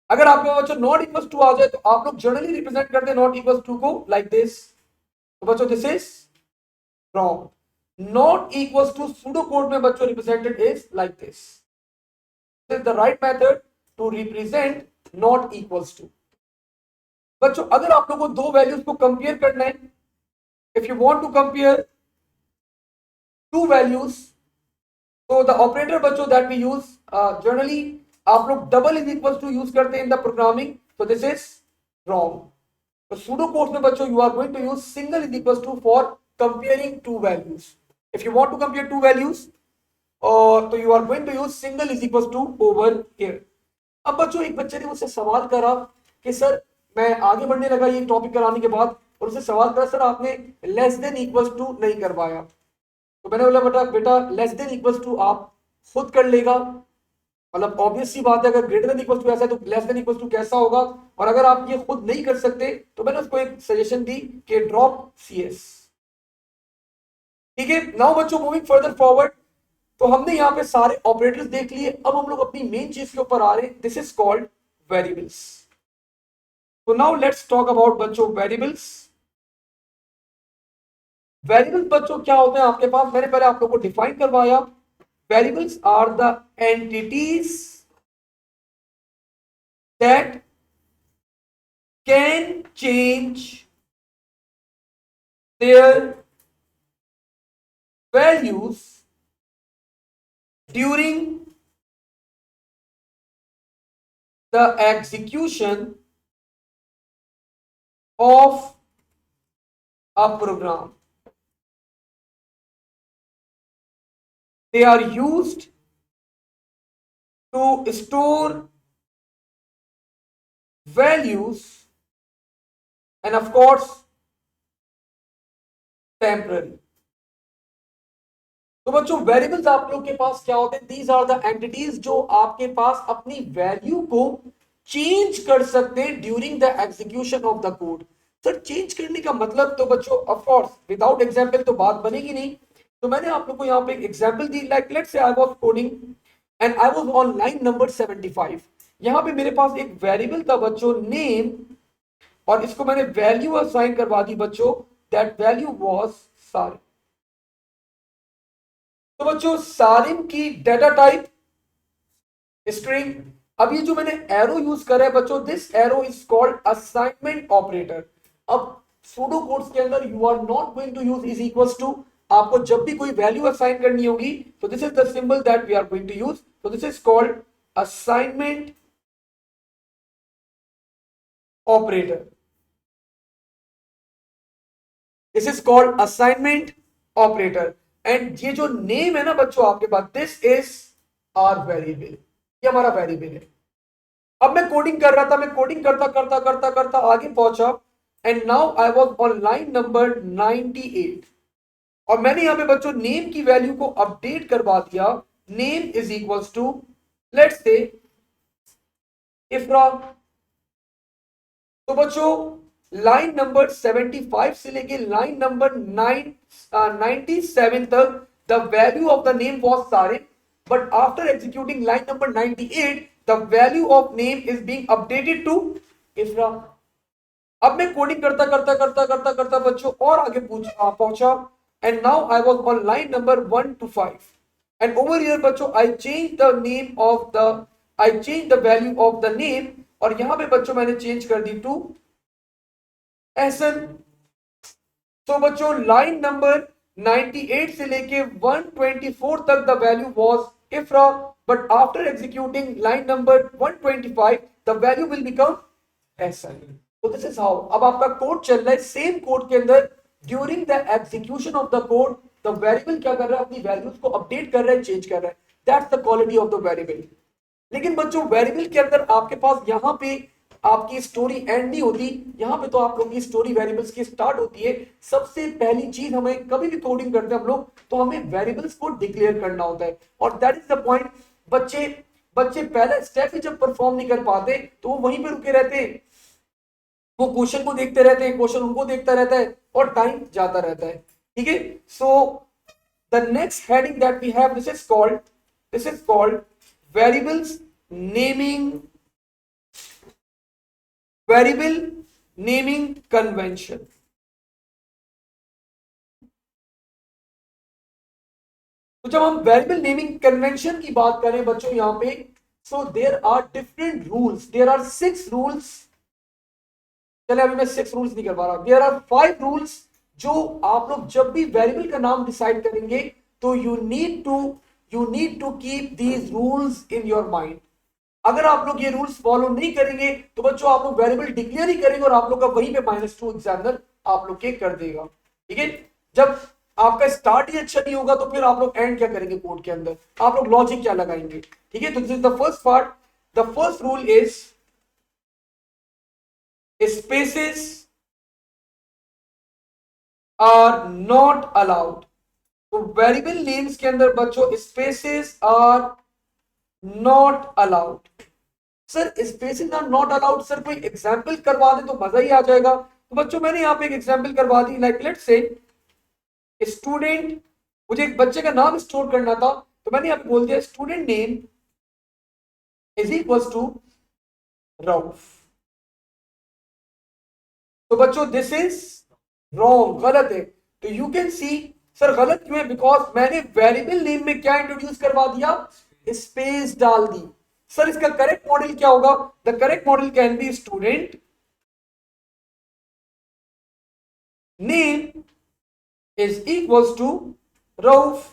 अगर आपके बच्चों नॉट इक्वल्स टू आ जाए तो आप लोग जनरली रिप्रेजेंट करते हैं नॉट इक्वल्स टू को लाइक दिस. तो बच्चों this is wrong. Not equals to pseudo code में बच्चों represented is like this. This is the right method to represent not equals to. बच्चों अगर आप लोगों को दो वैल्यूज को कंपेयर करना है, if you want to compare two values, तो द ऑपरेटर बच्चों दैट वी यूज जनरली आप लोग double is equal to use करते हैं इन द प्रोग्रामिंग. तो दिस इज रॉन्ग. तो सूडो कोड्स में बच्चों you are going to use single is equal to for comparing two values. If you want to compare two values तो you are going to use single is equal to over here. अब बच्चों एक बच्चे ने मुझसे सवाल करा कि सर, मैं आगे बढ़ने लगा ये टॉपिक कराने के बाद, और उससे सवाल करा सर आपने लेस देन इक्वल टू नहीं करवाया. तो मैंने बोला बेटा लेस देन इक्वल टू आप खुद कर लेगा. मतलब ऑब्वियस सी बात है, अगर ग्रेटर देन इक्वल टू ऐसा है तो लेस देन इक्वल टू कैसा होगा. और अगर आप ये खुद नहीं कर सकते तो मैंने उसको एक सजेशन दी कि ड्रॉप CS. ठीक है. नाउ बच्चों मूविंग फर्दर फॉरवर्ड, तो हमने यहाँ पे सारे ऑपरेटर्स देख लिए. अब हम लोग अपनी मेन चीज के ऊपर आ रहे हैं. This is called variables. तो नाउ लेट्स टॉक अबाउट बच्चों वेरिएबल्स. वेरिएबल्स बच्चों क्या होते हैं आपके पास, मैंने पहले आप लोगों को डिफाइन करवाया. Variables are the entities that can change their values during the execution of a program. They are used to store values and of course temporary. तो बच्चों वेरिएबल्स आप लोग के पास क्या होते हैं, दीज आर द एंटिटीज जो आपके पास अपनी वैल्यू को चेंज कर सकते हैं during the execution of the code. Sir change करने का मतलब, तो बच्चों ऑफ कोर्स विदाउट एग्जांपल तो बात बनेगी नहीं. तो मैंने आप लोग को यहाँ पे एक एग्जांपल दी. लाइक लेट्स से I was coding and I was on line number 75. यहाँ पे मेरे पास एक वेरिएबल था बच्चों नेम, और इसको मैंने वैल्यू असाइन करवा दी बच्चों. That value was Sarim. तो बच्चों सारिम की डेटा टाइप स्ट्रिंग. अब ये जो मैंने एरो यूज करा है बच्चों, this arrow is called assignment operator. अब सूडो कोड्स के अंदर you are not going to use is equals to. आपको जब भी कोई वैल्यू असाइन करनी होगी तो this is the symbol that we are going to use. तो this is called assignment operator. This is called assignment operator. And ये जो नेम है ना बच्चों आपके पास, दिस इज आर वेरिएबल. ये हमारा वेरिएबल है. अब मैं कोडिंग कर रहा था, मैं कोडिंग करता करता करता करता आगे पहुंचा and now I was on line number 98. और मैंने यहां पे बच्चों नेम की वैल्यू को अपडेट करवा दिया. Name is equals to let's say Ifra. तो बच्चों लाइन नंबर 75 से लेके लाइन नंबर 97 तक the value of the name was Sarim. But after executing line number 98 the value of name is being updated to Ifra. अब मैं कोडिंग करता करता करता करता करता बच्चों और आगे पहुंचा and now I was on line number 1 to 5 and over here बच्चों I changed the value of the name और यहां पे बच्चों मैंने चेंज कर दी टू SN. तो बच्चों लाइन नंबर 98 से लेके 124 तक the value was इफ्रा, but after executing line number 125 the value will become SN. तो दिस इज हाउ अब आपका कोड चल रहा है. सेम कोड के अंदर during the execution of the code the variable क्या कर रहा है, अपनी वैल्यूज को अपडेट कर रहा है, चेंज कर रहा है. That's the quality of the variable. लेकिन बच्चों वेरिएबल के अंदर आपके पास यहाँ पे आपकी स्टोरी एंड नहीं होती. यहाँ पे तो आप लोगों की स्टोरी वेरिएबल्स की स्टार्ट होती है. सबसे पहली चीज, हमें कभी भी कोडिंग करते हैं हम लोग तो हमें वेरिएबल्स को डिक्लेयर करना होता है. और दैट इज द पॉइंट. बच्चे पहला स्टेप ही जब परफॉर्म नहीं कर पाते तो वो वहीं पे रुके रहते हैं. वो क्वेश्चन को देखते रहते हैं, क्वेश्चन उनको देखता रहता है और टाइम जाता रहता है, ठीक है। So the next heading that we have, this is called variables naming, variable naming convention. तो जब हम वेरिएबल नेमिंग कन्वेंशन की बात करें बच्चों यहां पे, so there are different rules, there are 6 rules. चले अभी मैं 6 रूल्स नहीं करवा रहा, देयर आर 5 रूल्स जो आप लोग जब भी वेरिएबल का नाम डिसाइड करेंगे तो you need to keep these rules in your mind. अगर आप लोग ये रूल्स फॉलो नहीं करेंगे तो बच्चों आप लोग वेरिएबल डिक्लेयर ही करेंगे और आप लोग का वहीं पे -2 एग्जामिनर आप लोग के कर देगा, ठीक है। जब आपका स्टार्ट ही अच्छा नहीं होगा तो फिर आप लोग एंड क्या करेंगे कोड के अंदर, आप लोग लॉजिक क्या लगाएंगे, ठीक है। तो this is the first part. The first rule is spaces are not allowed. तो वेरिएबल नेम्स के अंदर बच्चों spaces are not allowed. Sir spaces are not allowed, sir कोई एग्जांपल करवा दे तो मजा ही आ जाएगा। तो बच्चों मैंने यहाँ पे एक एग्जांपल करवा दी, लाइक लेट्स से स्टूडेंट, मुझे एक बच्चे का नाम स्टोर करना था तो मैंने यहाँ पे बोल दिया student name is equal to Rauf. तो बच्चों दिस इज रॉन्ग, गलत है। तो यू कैन सी सर गलत क्यों है, बिकॉज मैंने वेरिएबल नेम में क्या इंट्रोड्यूस करवा दिया, स्पेस डाल दी। सर इसका करेक्ट मॉडल क्या होगा, the correct model can be student name is equal to Rauf.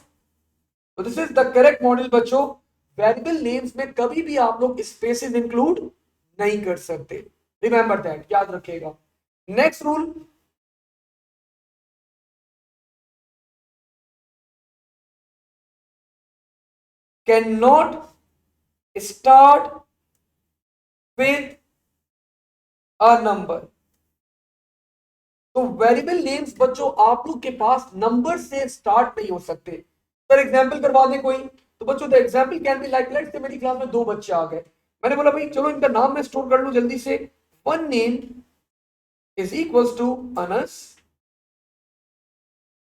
तो this is the correct model बच्चों। वेरिएबल नेम्स में कभी भी आप लोग स्पेसेस इंक्लूड नहीं कर सकते, रिमेंबर दैट, याद रखिएगा। Next rule, can not start with a number. तो वेरिएबल नेम्स बच्चों आप लोग के पास नंबर से स्टार्ट नहीं हो सकते। सर एग्जांपल करवा दे कोई, तो बच्चों the example can be like let's से मेरी क्लास में 2 बच्चे आ गए, मैंने बोला भाई चलो इनका नाम मैं स्टोर कर लूं जल्दी से। One name is equal to Anas,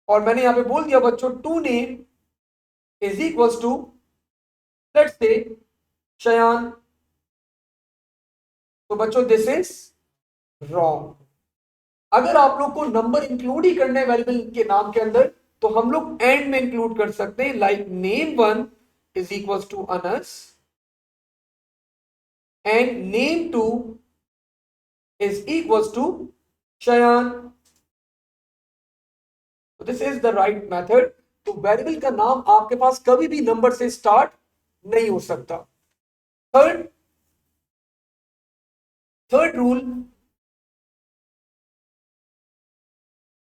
और मैंने यहां पे बोल दिया बच्चों two name is equal to let's say Shayan. तो बच्चों दिस इज रॉन्ग। अगर आप लोग को नंबर इंक्लूड ही करना है वेरिएबल के नाम के अंदर तो हम लोग एंड में इंक्लूड कर सकते हैं, like name one is equal to Anas and name two is equal to Shayan. This is the right method. तो वेरिएबल का नाम आपके पास कभी भी नंबर से स्टार्ट नहीं हो सकता। Third third rule,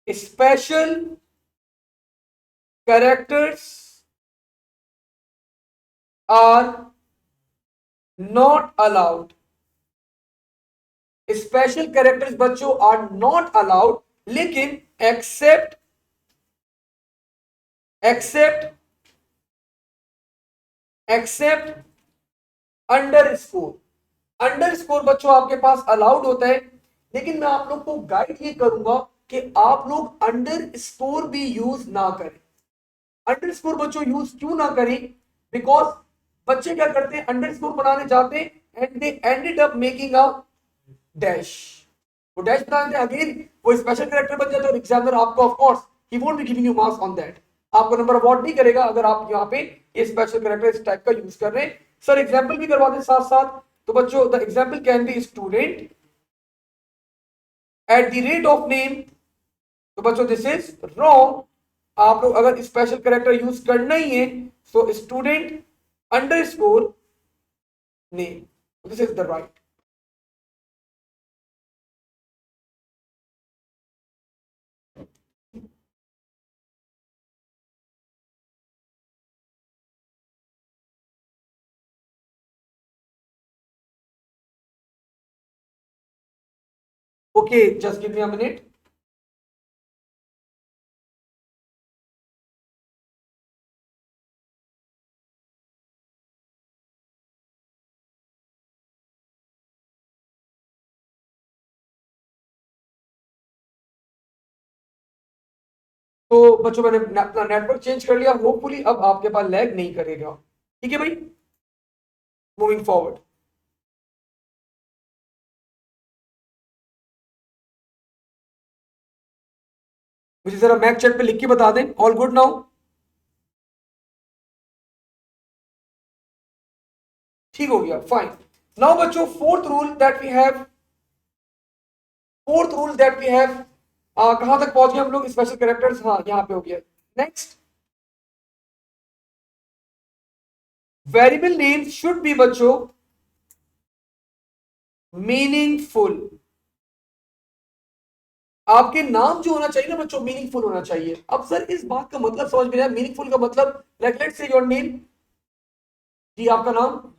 special characters are not allowed. Special characters बच्चों आर नॉट अलाउड, लेकिन except except except underscore. Underscore बच्चों आपके पास अलाउड होता है, लेकिन मैं आप लोग को गाइड ये करूंगा कि आप लोग अंडर स्कोर भी यूज ना करें। अंडर स्कोर बच्चों यूज क्यों ना करें, बिकॉज बच्चे क्या करते हैं अंडर स्कोर बनाने जाते हैं and they ended up making a dash. वो डैश बनाते हैं, अगेन वो स्पेशल कैरेक्टर बन जाता है और एग्जामिनर आपको of course he won't be giving you marks on that, आपको नंबर अवार्ड नहीं करेगा अगर आप यहाँ पे ये स्पेशल कैरेक्टर इस टाइप का यूज कर रहे हैं। सर एग्जाम्पल भी करवा दें साथ साथ। तो बच्चों the example can be student at the rate of name. तो बच्चों दिस इज रॉन्ग। आप लोग अगर स्पेशल कैरेक्टर यूज करना ही है तो student under score name, this is the right. Okay, just give me a minute. तो बच्चों मैंने अपना नेटवर्क चेंज कर लिया, होपफुली अब आपके पास लैग नहीं करेगा। ठीक है भाई, मूविंग फॉरवर्ड। मुझे जरा मैक चैट पे लिख के बता दें, ऑल गुड नाउ? ठीक हो गया, फाइन। नाउ बच्चों fourth rule that we have, कहां तक पहुंच गए हम लोग? स्पेशल कैरेक्टर्स, हाँ यहां पे हो गया। Next, variable name should be बच्चों मीनिंगफुल। आपके नाम जो होना चाहिए ना बच्चों, मीनिंगफुल होना चाहिए। अब सर इस बात का मतलब समझ में आया, मीनिंगफुल का मतलब, like let's say your name, जी आपका नाम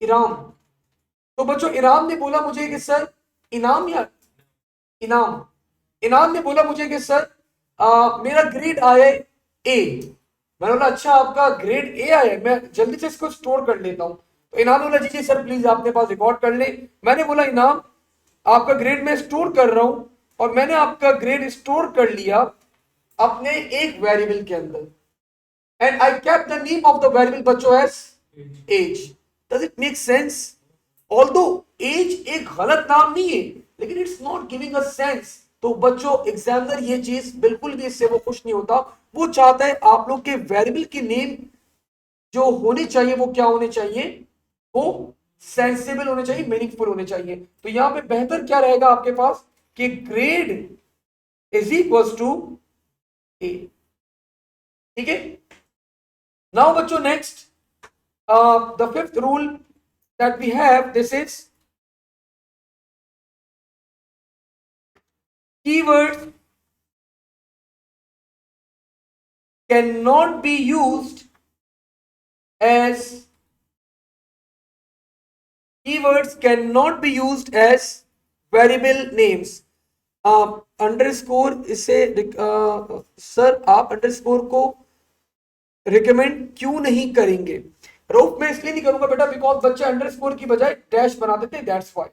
इराम। तो बच्चों इराम ने बोला मुझे कि सर, इनाम या इनाम, इनाम ने बोला मुझे कि सर मेरा ग्रेड आया है ए। मैंने बोला अच्छा आपका ग्रेड ए आया है, मैं जल्दी से इसको स्टोर कर लेता हूं। तो इनाम ने बोला जी जी सर प्लीज आपके पास रिकॉर्ड कर ले। मैंने बोला इनाम आपका ग्रेड मैं स्टोर कर रहा हूं, और मैंने आपका ग्रेड स्टोर कर लिया अपने एक वेरिएबल के अंदर, and I kept the name of the variable बच्चों as age. Does it make sense? Although age एक गलत नाम नहीं है, लेकिन it's not giving a sense. तो बच्चों एग्जामिनर ये चीज बिल्कुल भी इससे वो खुश नहीं होता। वो चाहता है आप लोग के वेरिएबल के नेम जो होने चाहिए वो क्या होने चाहिए, वो सेंसिबल होने चाहिए, मीनिंगफुल होने चाहिए। तो यहां पे बेहतर क्या रहेगा आपके पास कि grade is equal to A. ठीक है, नाउ बच्चों next, the fifth rule that we have, this is keywords cannot be used as keywords cannot be used as variable names। Underscore इसे सर आप अंडरस्कोर को रिकमेंड क्यों नहीं करेंगे? रोप में इसलिए नहीं करूंगा बेटा, बिकॉज बच्चे अंडरस्कोर की बजाय डैश बना देते हैं, दैट्स व्हाई।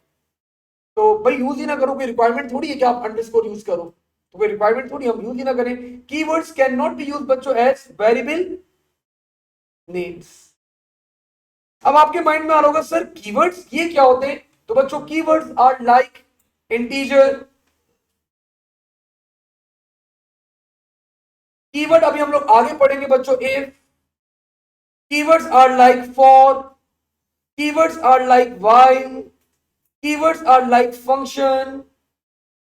तो भाई यूज ही ना करो, कोई रिक्वायरमेंट थोड़ी है कि आप अंडरस्कोर यूज करो, तो कोई रिक्वायरमेंट थोड़ी, हम यूज ही ना करें। Keywords can not be use बच्चों एज वेरिएबल नेम्स। अब आपके माइंड में आ रहा होगा सर कीवर्ड्स ये क्या होते हैं? तो बच्चों keywords are like integer. Keyword अभी हम लोग आगे पढ़ेंगे बच्चों, if. Keywords are like for, keywords are like while, keywords are like function.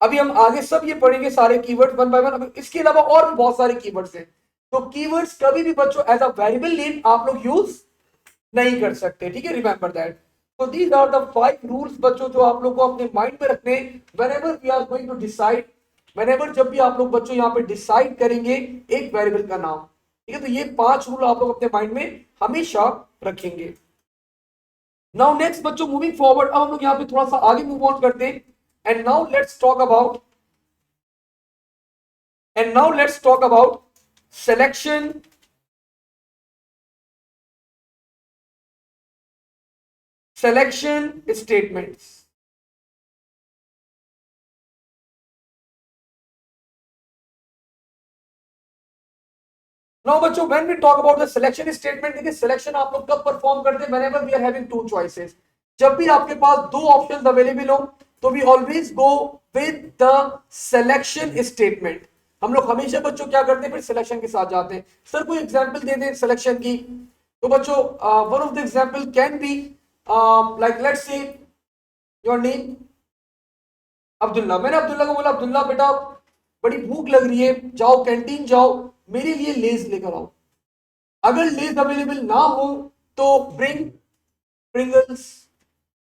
अभी हम आगे सब ये पढ़ेंगे सारे कीवर्ड्स वन बाय वन। अभी इसके अलावा और भी बहुत सारे कीवर्ड्स हैं। तो कीवर्ड्स कभी भी बच्चों एज अ वेरिएबल नेम आप लोग यूज नहीं कर सकते, ठीक है, रिमेंबर दैट। तो दीज आर द 5 रूल्स बच्चों जो आप लोग को अपने माइंड में रखने, whenever we are going to decide, whenever जब भी आप लोग बच्चों यहां पे डिसाइड करेंगे एक वेरिएबल का नाम। ठीक है, तो ये 5 रूल आप लोग अपने माइंड में हमेशा रखेंगे। नाउ नेक्स्ट बच्चों मूविंग फॉरवर्ड, अब हम लोग यहां पे थोड़ा सा आगे मूव ऑन करते हैं। And now let's talk about, selection statements। Now बच्चों when we talk about the selection statement, देखिए सिलेक्शन आप लोग कब परफॉर्म करते हैं? whenever we are having two choices, जब भी आपके पास दो ऑप्शंस अवेलेबल हो तो we always go with the selection statement. हम लोग हमेशा बच्चों क्या करते हैं, फिर सिलेक्शन के साथ जाते हैं। सर कोई एग्जांपल दे दें सिलेक्शन की। तो बच्चों one of the example can be like let's say your name Abdullah. मैंने अब्दुल्ला को बोला अब्दुल्ला बेटा बड़ी भूख लग रही है, जाओ कैंटीन जाओ, मेरे लिए लेज लेकर आओ। अगर लेज अवेलेबल ना हो तो ब्रिंग प्रिंगल्स।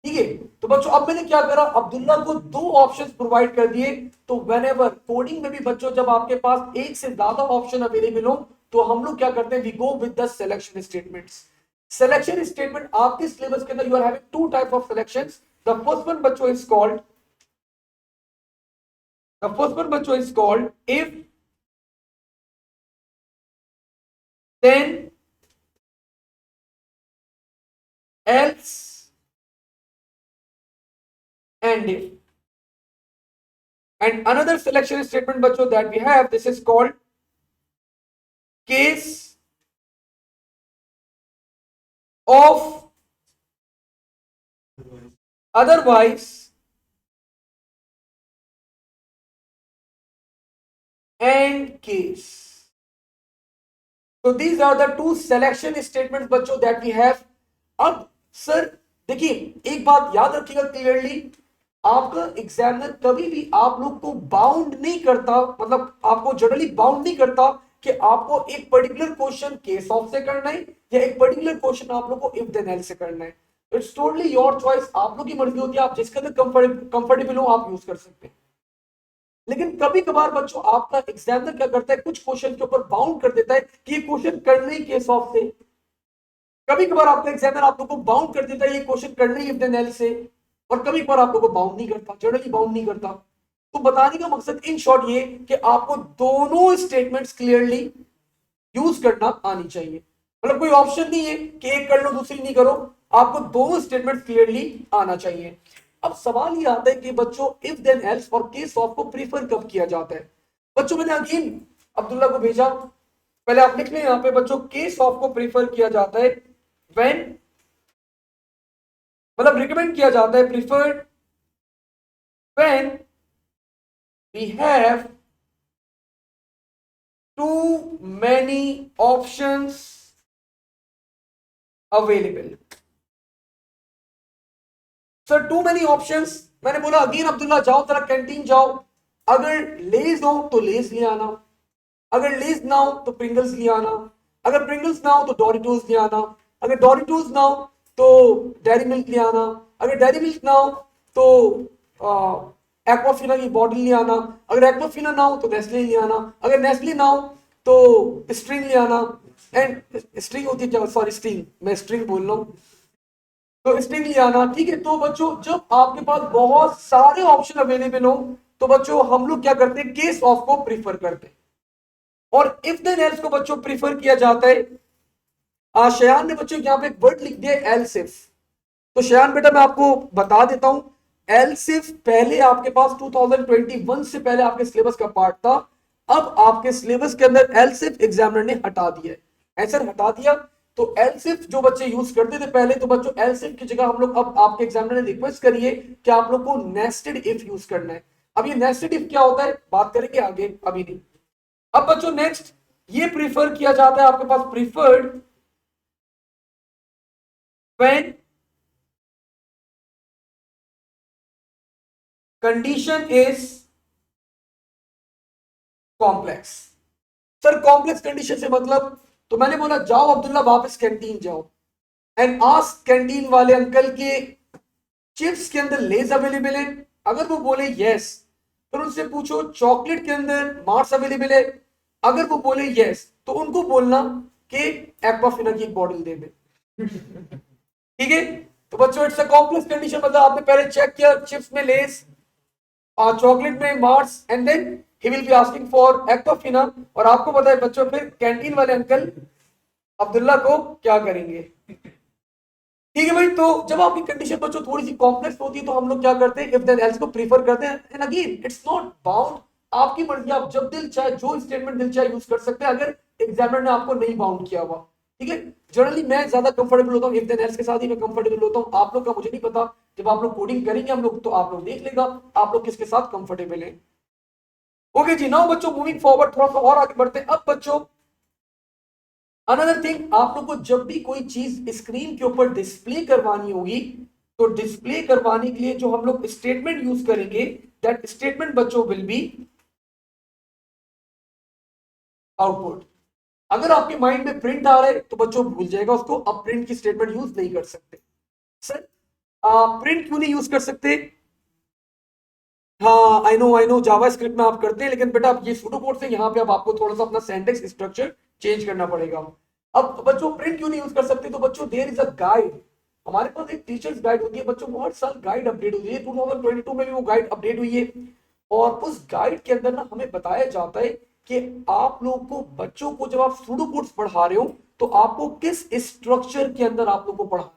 ठीक है, तो बच्चों अब मैंने क्या करा, अब्दुल्ला को दो ऑप्शंस प्रोवाइड कर दिए। तो व्हेनेवर कोडिंग में भी बच्चों जब आपके पास एक से ज्यादा ऑप्शन अवेलेबल हो तो हम लोग क्या करते हैं, we go with the selection statements. Selection statement आपके सिलेबस के अंदर you are having two type of selections. The first one बच्चों इज कॉल्ड, बच्चों is called if then else and if। And another selection statement बच्चों that we have, this is called case of otherwise and case. So these are the two selection statements बच्चों that we have. अब sir देखिए एक बात याद रखिएगा clearly, आपका examiner कभी भी आप लोग को बाउंड नहीं करता, मतलब आपको जनरली बाउंड नहीं करता कि आपको एक पर्टिकुलर क्वेश्चन केस ऑफ से करना है या एक पर्टिकुलर क्वेश्चन आप लोग को इफ देन एल्स से करना है. इट्स टोटली योर चॉइस, आप लोग की मर्जी होती है, आप जिसके अंदर कंफर्टेबल हो आप यूज कर सकते हैं. लेकिन कभी कभार बच्चों आपका एग्जामिनर क्या करता है, कुछ क्वेश्चन के ऊपर बाउंड कर देता है कि ये क्वेश्चन करना ही केस ऑफ से. कभी कभार आपका एग्जामिनर आप लोगों को बाउंड कर देता है ये क्वेश्चन करना ही इफ देन एल्स से, और कभी कभार आप लोगों को बाउंड नहीं करता, जनरली बाउंड नहीं करता. तो बताने का मकसद इन शॉर्ट ये कि आपको दोनों स्टेटमेंट्स क्लियरली यूज करना आनी चाहिए. मतलब कोई ऑप्शन नहीं है कि एक कर लो दूसरी नहीं करो, आपको दोनों स्टेटमेंट क्लियरली आना चाहिए. अब सवाल ये आता है कि बच्चों इफ देन एल्स और केस ऑफ को प्रीफर कब किया जाता है. बच्चों मैंने अगेन अब्दुल्ला को भेजा, पहले आप लिख लें यहां पे बच्चों, केस ऑफ को प्रीफर किया जाता है व्हेन, मतलब रिकमेंड किया जाता है, preferred when we have too many options available. Sir too many options, मैंने बोला अगेन अब्दुल्ला जाओ जरा कैंटीन जाओ, अगर लेज हो तो लेज ले आना, अगर लेज ना हो तो प्रिंगल्स ले आना, अगर प्रिंगल्स ना हो तो डोरिटोस ले आना, अगर डोरिटोस ना हो तो डेयरी मिल्क ले आना, अगर डेयरी मिल्क ना हो तो एक्वाफिना की बॉटल ले आना, अगर एक्वाफिना ना हो तो नेस्ले ले आना, अगर नेस्ले ना हो तो स्ट्रिंग ले आना. एंड स्ट्रिंग होती है क्या, सॉरी स्ट्रिंग, मैं स्ट्रिंग बोल रहा हूँ, तो स्ट्रिंग ले आना. ठीक है, तो बच्चों जब आपके पास बहुत सारे ऑप्शन अवेलेबल हो तो बच्चों हम लोग क्या करते हैं, केस ऑफ को प्रीफर करते हैं. और इफ देन एल्स को बच्चों प्रीफर किया जाता है. शयान ने बच्चों यहाँ पे एक वर्ड लिख दिया एल्सिफ. तो शयान बेटा मैं आपको बता देता हूं, एल्सिफ पहले आपके पास 2021 से पहले आपके सिलेबस का पार्ट था. अब आपके सिलेबस के अंदर एल्सिफ एग्जामिनर ने हटा दिया है, ऐसा हटा दिया. तो एल्सिफ जो बच्चे यूज करते थे पहले, तो बच्चों एल्सिफ की जगह हम लोग, अब आपके एग्जामिनर ने रिक्वेस्ट करी है कि आप लोग को नेस्टेड इफ यूज करना है. अब ये नेस्टेड इफ क्या होता है बात करेंगे आगे, अभी नहीं. अब बच्चों नेक्स्ट ये प्रीफर किया जाता है आपके पास, preferred when condition is complex. Sir complex condition से मतलब, तो मैंने बोला जाओ अब्दुल्ला वापस कैंटीन जाओ एंड आस्क कैंटीन वाले अंकल के चिप्स के अंदर लेज अवेलेबल है. अगर वो बोले यस, फिर उनसे पूछो चॉकलेट के अंदर मार्स अवेलेबल है. अगर वो बोले यस तो उनको बोलना कि एक्वाफिना की एक बॉटल दे दे. ठीक है, तो बच्चों इट्स अ कॉम्प्लेक्स कंडीशन, मतलब आपने पहले चेक किया चिप्स में लेज और चॉकलेट में Mars, and then he will be asking for Aquafina. और आपको पता है बच्चों फिर कैंटीन वाले अंकल अब्दुल्ला को क्या करेंगे. ठीक है भाई, तो जब आपकी कंडीशन बच्चों थोड़ी सी कॉम्प्लेक्स होती है तो हम लोग क्या करते हैं, इफ देन एल्स को प्रीफर करते हैं. And again it's not bound, आपकी मर्जी, आप जब दिल चाहे जो स्टेटमेंट दिल चाहे यूज कर सकते हैं अगर एग्जामिनर ने आपको नहीं बाउंड किया हुआ. ठीक है, जनरली मैं ज्यादा कंफर्टेबल होता हूँ इफ देन एल्स के साथ ही मैं कंफर्टेबल होता हूँ. आप लोग का मुझे नहीं पता, जब आप लोग कोडिंग करेंगे हम लोग तो आप लोग देख लेगा आप लोग किसके साथ कंफर्टेबल है. ओके जी, नाउ बच्चों मूविंग फॉरवर्ड, थोड़ा सा और आगे बढ़ते हैं. अब बच्चों अनदर थिंग, आप लोग को जब भी कोई चीज स्क्रीन के ऊपर डिस्प्ले करवानी होगी तो डिस्प्ले करवाने के लिए जो हम लोग स्टेटमेंट यूज करेंगे, दैट स्टेटमेंट बच्चों विल बी आउटपुट. अगर आपके माइंड में प्रिंट आ रहा है तो बच्चों भूल जाएगा उसको, अब प्रिंट की स्टेटमेंट यूज नहीं कर सकते. सर प्रिंट क्यों नहीं यूज कर सकते. हाँ आई नो जावा स्क्रिप्ट में आप करते हैं, लेकिन बेटा आप ये सूडो कोड से यहाँ पे अब आपको थोड़ा सा अपना सिंटैक्स स्ट्रक्चर चेंज करना पड़ेगा. अब बच्चों प्रिंट क्यों नहीं यूज कर सकते, तो बच्चों देयर इज अ गाइड. हमारे पास एक टीचर्स गाइड होती है बच्चों, हर साल गाइड अपडेट होती है, 2022 में भी वो गाइड अपडेट हुई है. और उस गाइड के अंदर ना हमें बताया जाता है कि आप लोग को, बच्चों को जब आप सूडो कोड्स पढ़ा रहे हो तो आपको किस स्ट्रक्चर के अंदर आप लोग को पढ़ा.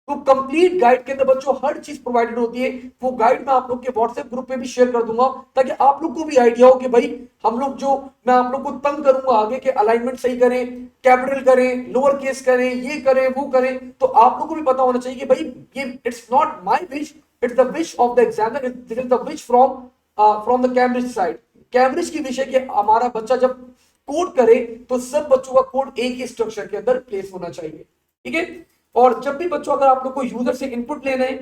तो कंप्लीट गाइड के अंदर बच्चों हर चीज प्रोवाइडेड होती है। वो गाइड मैं आप लोग के व्हाट्सएप ग्रुप पे भी शेयर कर दूंगा, ताकि आप लोग को भी आइडिया हो कि भाई हम लोग जो, मैं आप लोग को तंग करूंगा आगे के अलाइनमेंट सही करें, कैपिटल करें, लोअर केस करें, ये करें वो करें, तो आप लोग को भी पता होना चाहिए कि भाई ये it's not my wish, it's the wish of the examiner, this is the wish from from the Cambridge side. Cambridge की विश है कि हमारा बच्चा जब कोड करे तो सब बच्चों का कोड एक ही स्ट्रक्चर के अंदर प्लेस होना चाहिए, ठीक है। और जब भी बच्चों अगर आप लोग को यूजर से इनपुट लेना है,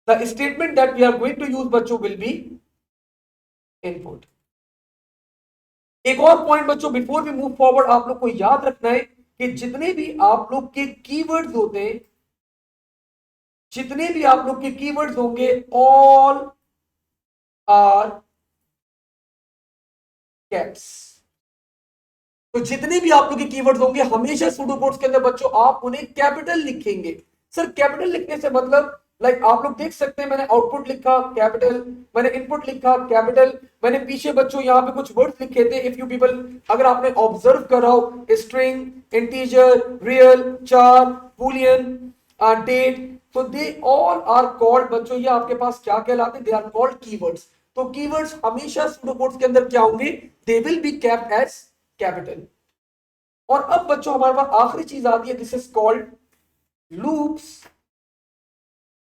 the statement that we are going to use बच्चों विल बी इनपुट। एक और पॉइंट बच्चों बिफोर वी मूव फॉरवर्ड, आप लोग को याद रखना है कि जितने भी आप लोग के कीवर्ड्स होते हैं, जितने भी आप लोग के कीवर्ड्स होंगे, ऑल आर कैप्स। तो जितने भी आप लोग के कीवर्ड्स होंगे हमेशा सूडो कोड्स के अंदर बच्चों आप उन्हें कैपिटल लिखेंगे। सर कैपिटल लिखने से मतलब, लाइक आप लोग देख सकते हैं मैंने आउटपुट लिखा कैपिटल, मैंने इनपुट लिखा कैपिटल, मैंने पीछे बच्चों यहाँ पे कुछ वर्ड्स लिखे थे। इफ यू पीपल, अगर आपने ऑब्जर्व करा हो, स्ट्रिंग, इंटीजर, रियल, चार, बूलियन, डेट, तो दे ऑल आर कॉल्ड बच्चों, ये आपके पास क्या कहलाते हैं, दे आर कॉल्ड कीवर्ड्स। तो कीवर्ड्स हमेशा सूडो कोड्स के अंदर क्या होंगे, they will be kept as capital. और अब बच्चों हमारे पास आखिरी चीज आती है, this is called loops.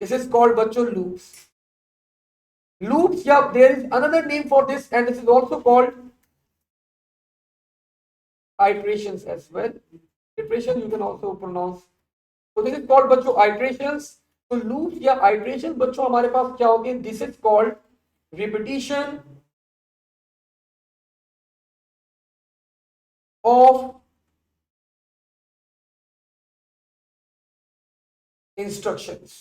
This is called बच्चों लूप्स। लूप्स, या there is another name for this and this is also called iterations as well. Iteration you can also pronounce. So this is called बच्चों iterations. तो loops या iterations बच्चों हमारे पास क्या होगी, this is called repetition of instructions।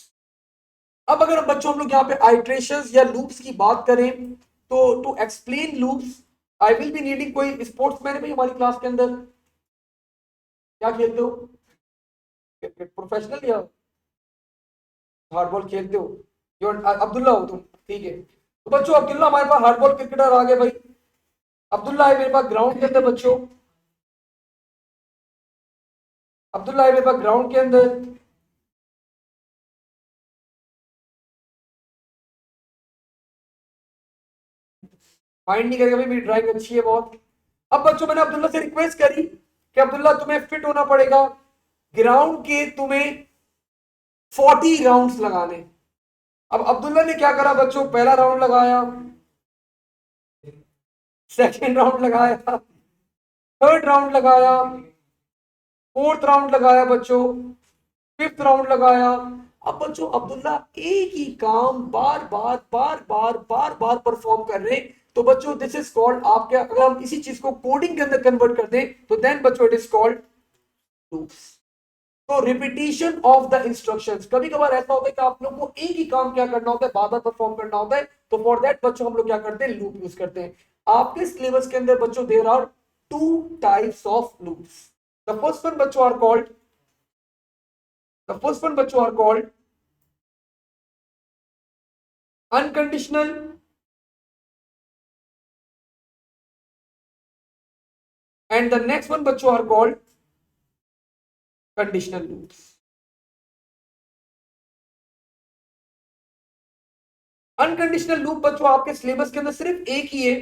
अब अगर बच्चों हम लोग यहाँ पे आइट्रेशंस या लूप्स की बात करें, तो to explain loops I will be needing, कोई स्पोर्ट्समैन है भाई हमारी क्लास के अंदर, क्या खेलते हो, क्रिकेट प्रोफेशनल या हार्डबॉल खेलते हो, जो अब्दुल्ला हो तुम, ठीक है। तो बच्चों अब्दुल्ला हमारे पास हार्डबॉल क्रिकेटर आ गए भाई, अब्दुल्ला है मेरे पास ग्राउंड के अंदर बच्चों, अब्दुल्ला है मेरे पास ग्राउंड के अंदर। माइंड नहीं करेगा भाई, मेरी ड्राइंग अच्छी है बहुत। अब बच्चों मैंने अब्दुल्ला से रिक्वेस्ट करी कि अब्दुल्ला तुम्हें फिट होना पड़ेगा, ग्राउंड के तुम्हें 40 राउंड्स लगाने। अब अब्दुल्ला ने क्या करा बच्चों, पहला राउंड लगाया, सेकेंड राउंड लगाया, थर्ड राउंड लगाया, फोर्थ राउंड लगाया बच्चों, फिफ्थ राउंड लगाया। अब बच्चों अब्दुल्ला एक ही काम बार बार बार बार बार बार परफॉर्म कर रहे हैं। तो बच्चों दिस इज कॉल्ड, आपके अगर हम इसी चीज को कोडिंग के अंदर कन्वर्ट कर दें तो देन बच्चों इट इज कॉल्ड लूप्स। तो रिपीटिशन ऑफ द इंस्ट्रक्शंस, कभी कभार ऐसा होता है कि आप लोग को एक ही काम क्या करना होता है, बार बार परफॉर्म करना होता है, तो फॉर दैट बच्चों हम लोग क्या करते हैं, लूप यूज करते हैं। आपके सिलेबस के अंदर बच्चों there are two types of loops. The first one बच्चों are called, the first one बच्चों are called unconditional and the next one बच्चों are called conditional loops। Unconditional loop बच्चों आपके सिलेबस के अंदर सिर्फ एक ही है,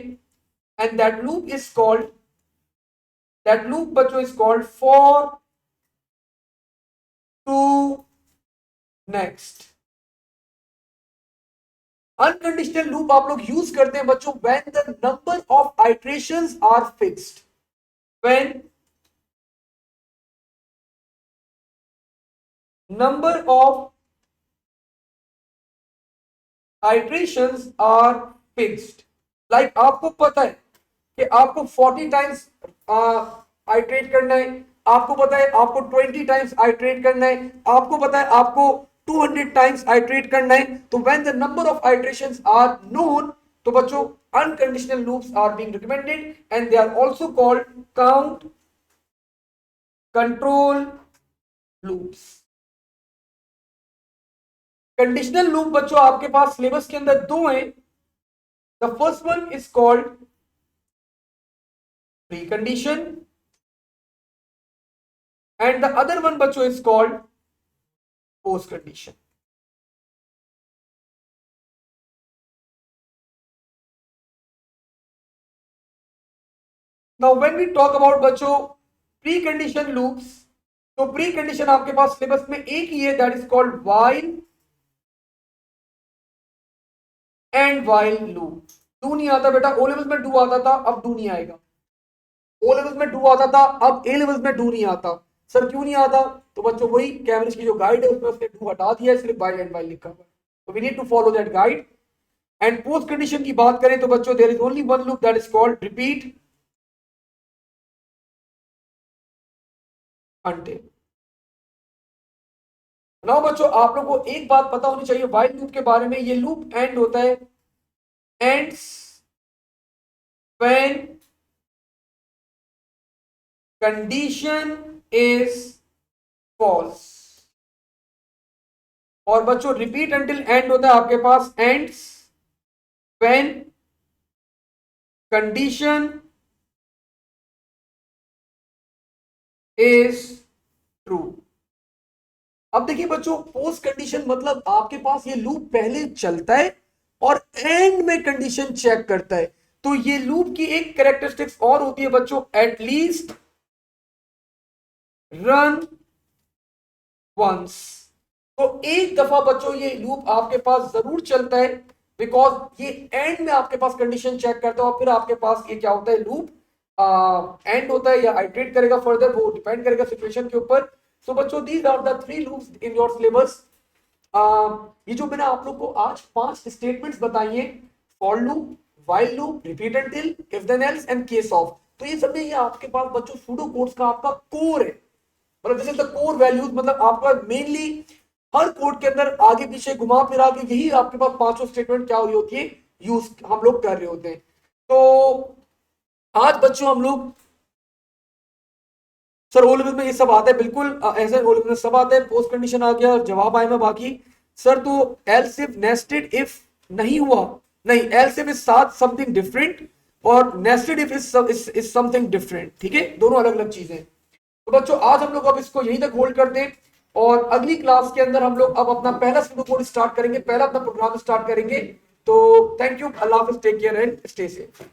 and that loop is called, that loop बच्चों is called for to next. Unconditional loop आप लोग यूज करते हैं बच्चों when the number of iterations are fixed, when number of iterations are fixed. Like आपको पता है कि आपको 40 टाइम्स आइट्रेट करना है, आपको पता है आपको 20 टाइम्स आइट्रेट करना है, आपको पता है आपको 200 टाइम्स आइट्रेट करना है। तो when the number of iterations are known, तो बच्चों unconditional loops are being recommended and they are also called count control loops. Conditional loop बच्चों आपके पास सिलेबस के अंदर दो हैं। The first one is called precondition and the other one बच्चों is called post condition. Now when we talk about बच्चों pre condition loops, तो प्री कंडीशन आपके पास सिलेबस में एक ही है, that is called while and while loop. Do नहीं आता बेटा, ओ लेवल्स में डू आता था, अब डू नहीं आएगा. ओ लेवल्स में डू आता था, अब ए लेवल्स में डू नहीं आता. सर क्यों नहीं आता? तो बच्चों वही कैमरिज की जो गाइड है उसमें उसने डू हटा दिया है, सिर्फ व्हाइल एंड व्हाइल लिखा हुआ है. तो we need to follow that guide. And post condition की बात करें तो बच्चों there is only one loop, that is called repeat until. Now बच्चों आप लोगों को एक बात पता होनी चाहिए व्हाइल लूप के बारे में. ये लूप एंड होता है, ends when condition is false. और बच्चों रिपीट अंटिल एंड होता है आपके पास ends when condition is true. अब देखिए बच्चों, पोस्ट कंडीशन मतलब आपके पास ये लूप पहले चलता है और एंड में कंडीशन चेक करता है. तो ये लूप की एक कैरेक्टरिस्टिक्स और होती है बच्चों, एटलीस्ट रन वंस. तो एक दफा बच्चों ये लूप आपके पास जरूर चलता है, बिकॉज ये एंड में आपके पास कंडीशन चेक करता है और फिर आपके पास ये क्या होता है, लूप एंड होता है या आइटरेट करेगा फर्दर, वो डिपेंड करेगा सिचुएशन के ऊपर. सो बच्चों these are the 3 loops in your syllabus. ये जो मैंने आप लोग को आज 5 स्टेटमेंट्स बताई हैं, for loop, while loop, repeat until, if then else and case of, तो ये सब में ये आपके पास बच्चों सूडो कोड्स का आपका कोर है. मतलब this is the core values. मतलब आपका मेनली हर कोड के अंदर आगे पीछे घुमा फिरा के यही आपके पास 5 स्टेटमेंट क्या हुई होती है, यूज हम लोग कर रहे होते हैं. तो आज बच्चों हम लोग, सर ओ लेवल में ये सब आता है, बिल्कुल ऐसे ओ लेवल में सब आता है. पोस्ट कंडीशन आ गया, जवाब आए में बाकी. सर तो एल्स इफ नेस्टेड इफ नहीं हुआ, नहीं, एल्स इफ इज साथ समथिंग डिफरेंट और nested if is something different. ठीक है, दोनों अलग अलग चीजें. तो बच्चों आज हम लोग अब इसको यहीं तक होल्ड करते हैं और अगली क्लास के अंदर हम लोग अब अपना पहला सूडो कोड स्टार्ट करेंगे, पहला अपना प्रोग्राम स्टार्ट करेंगे. तो थैंक यू, अल्लाह हाफिज, take care and stay safe.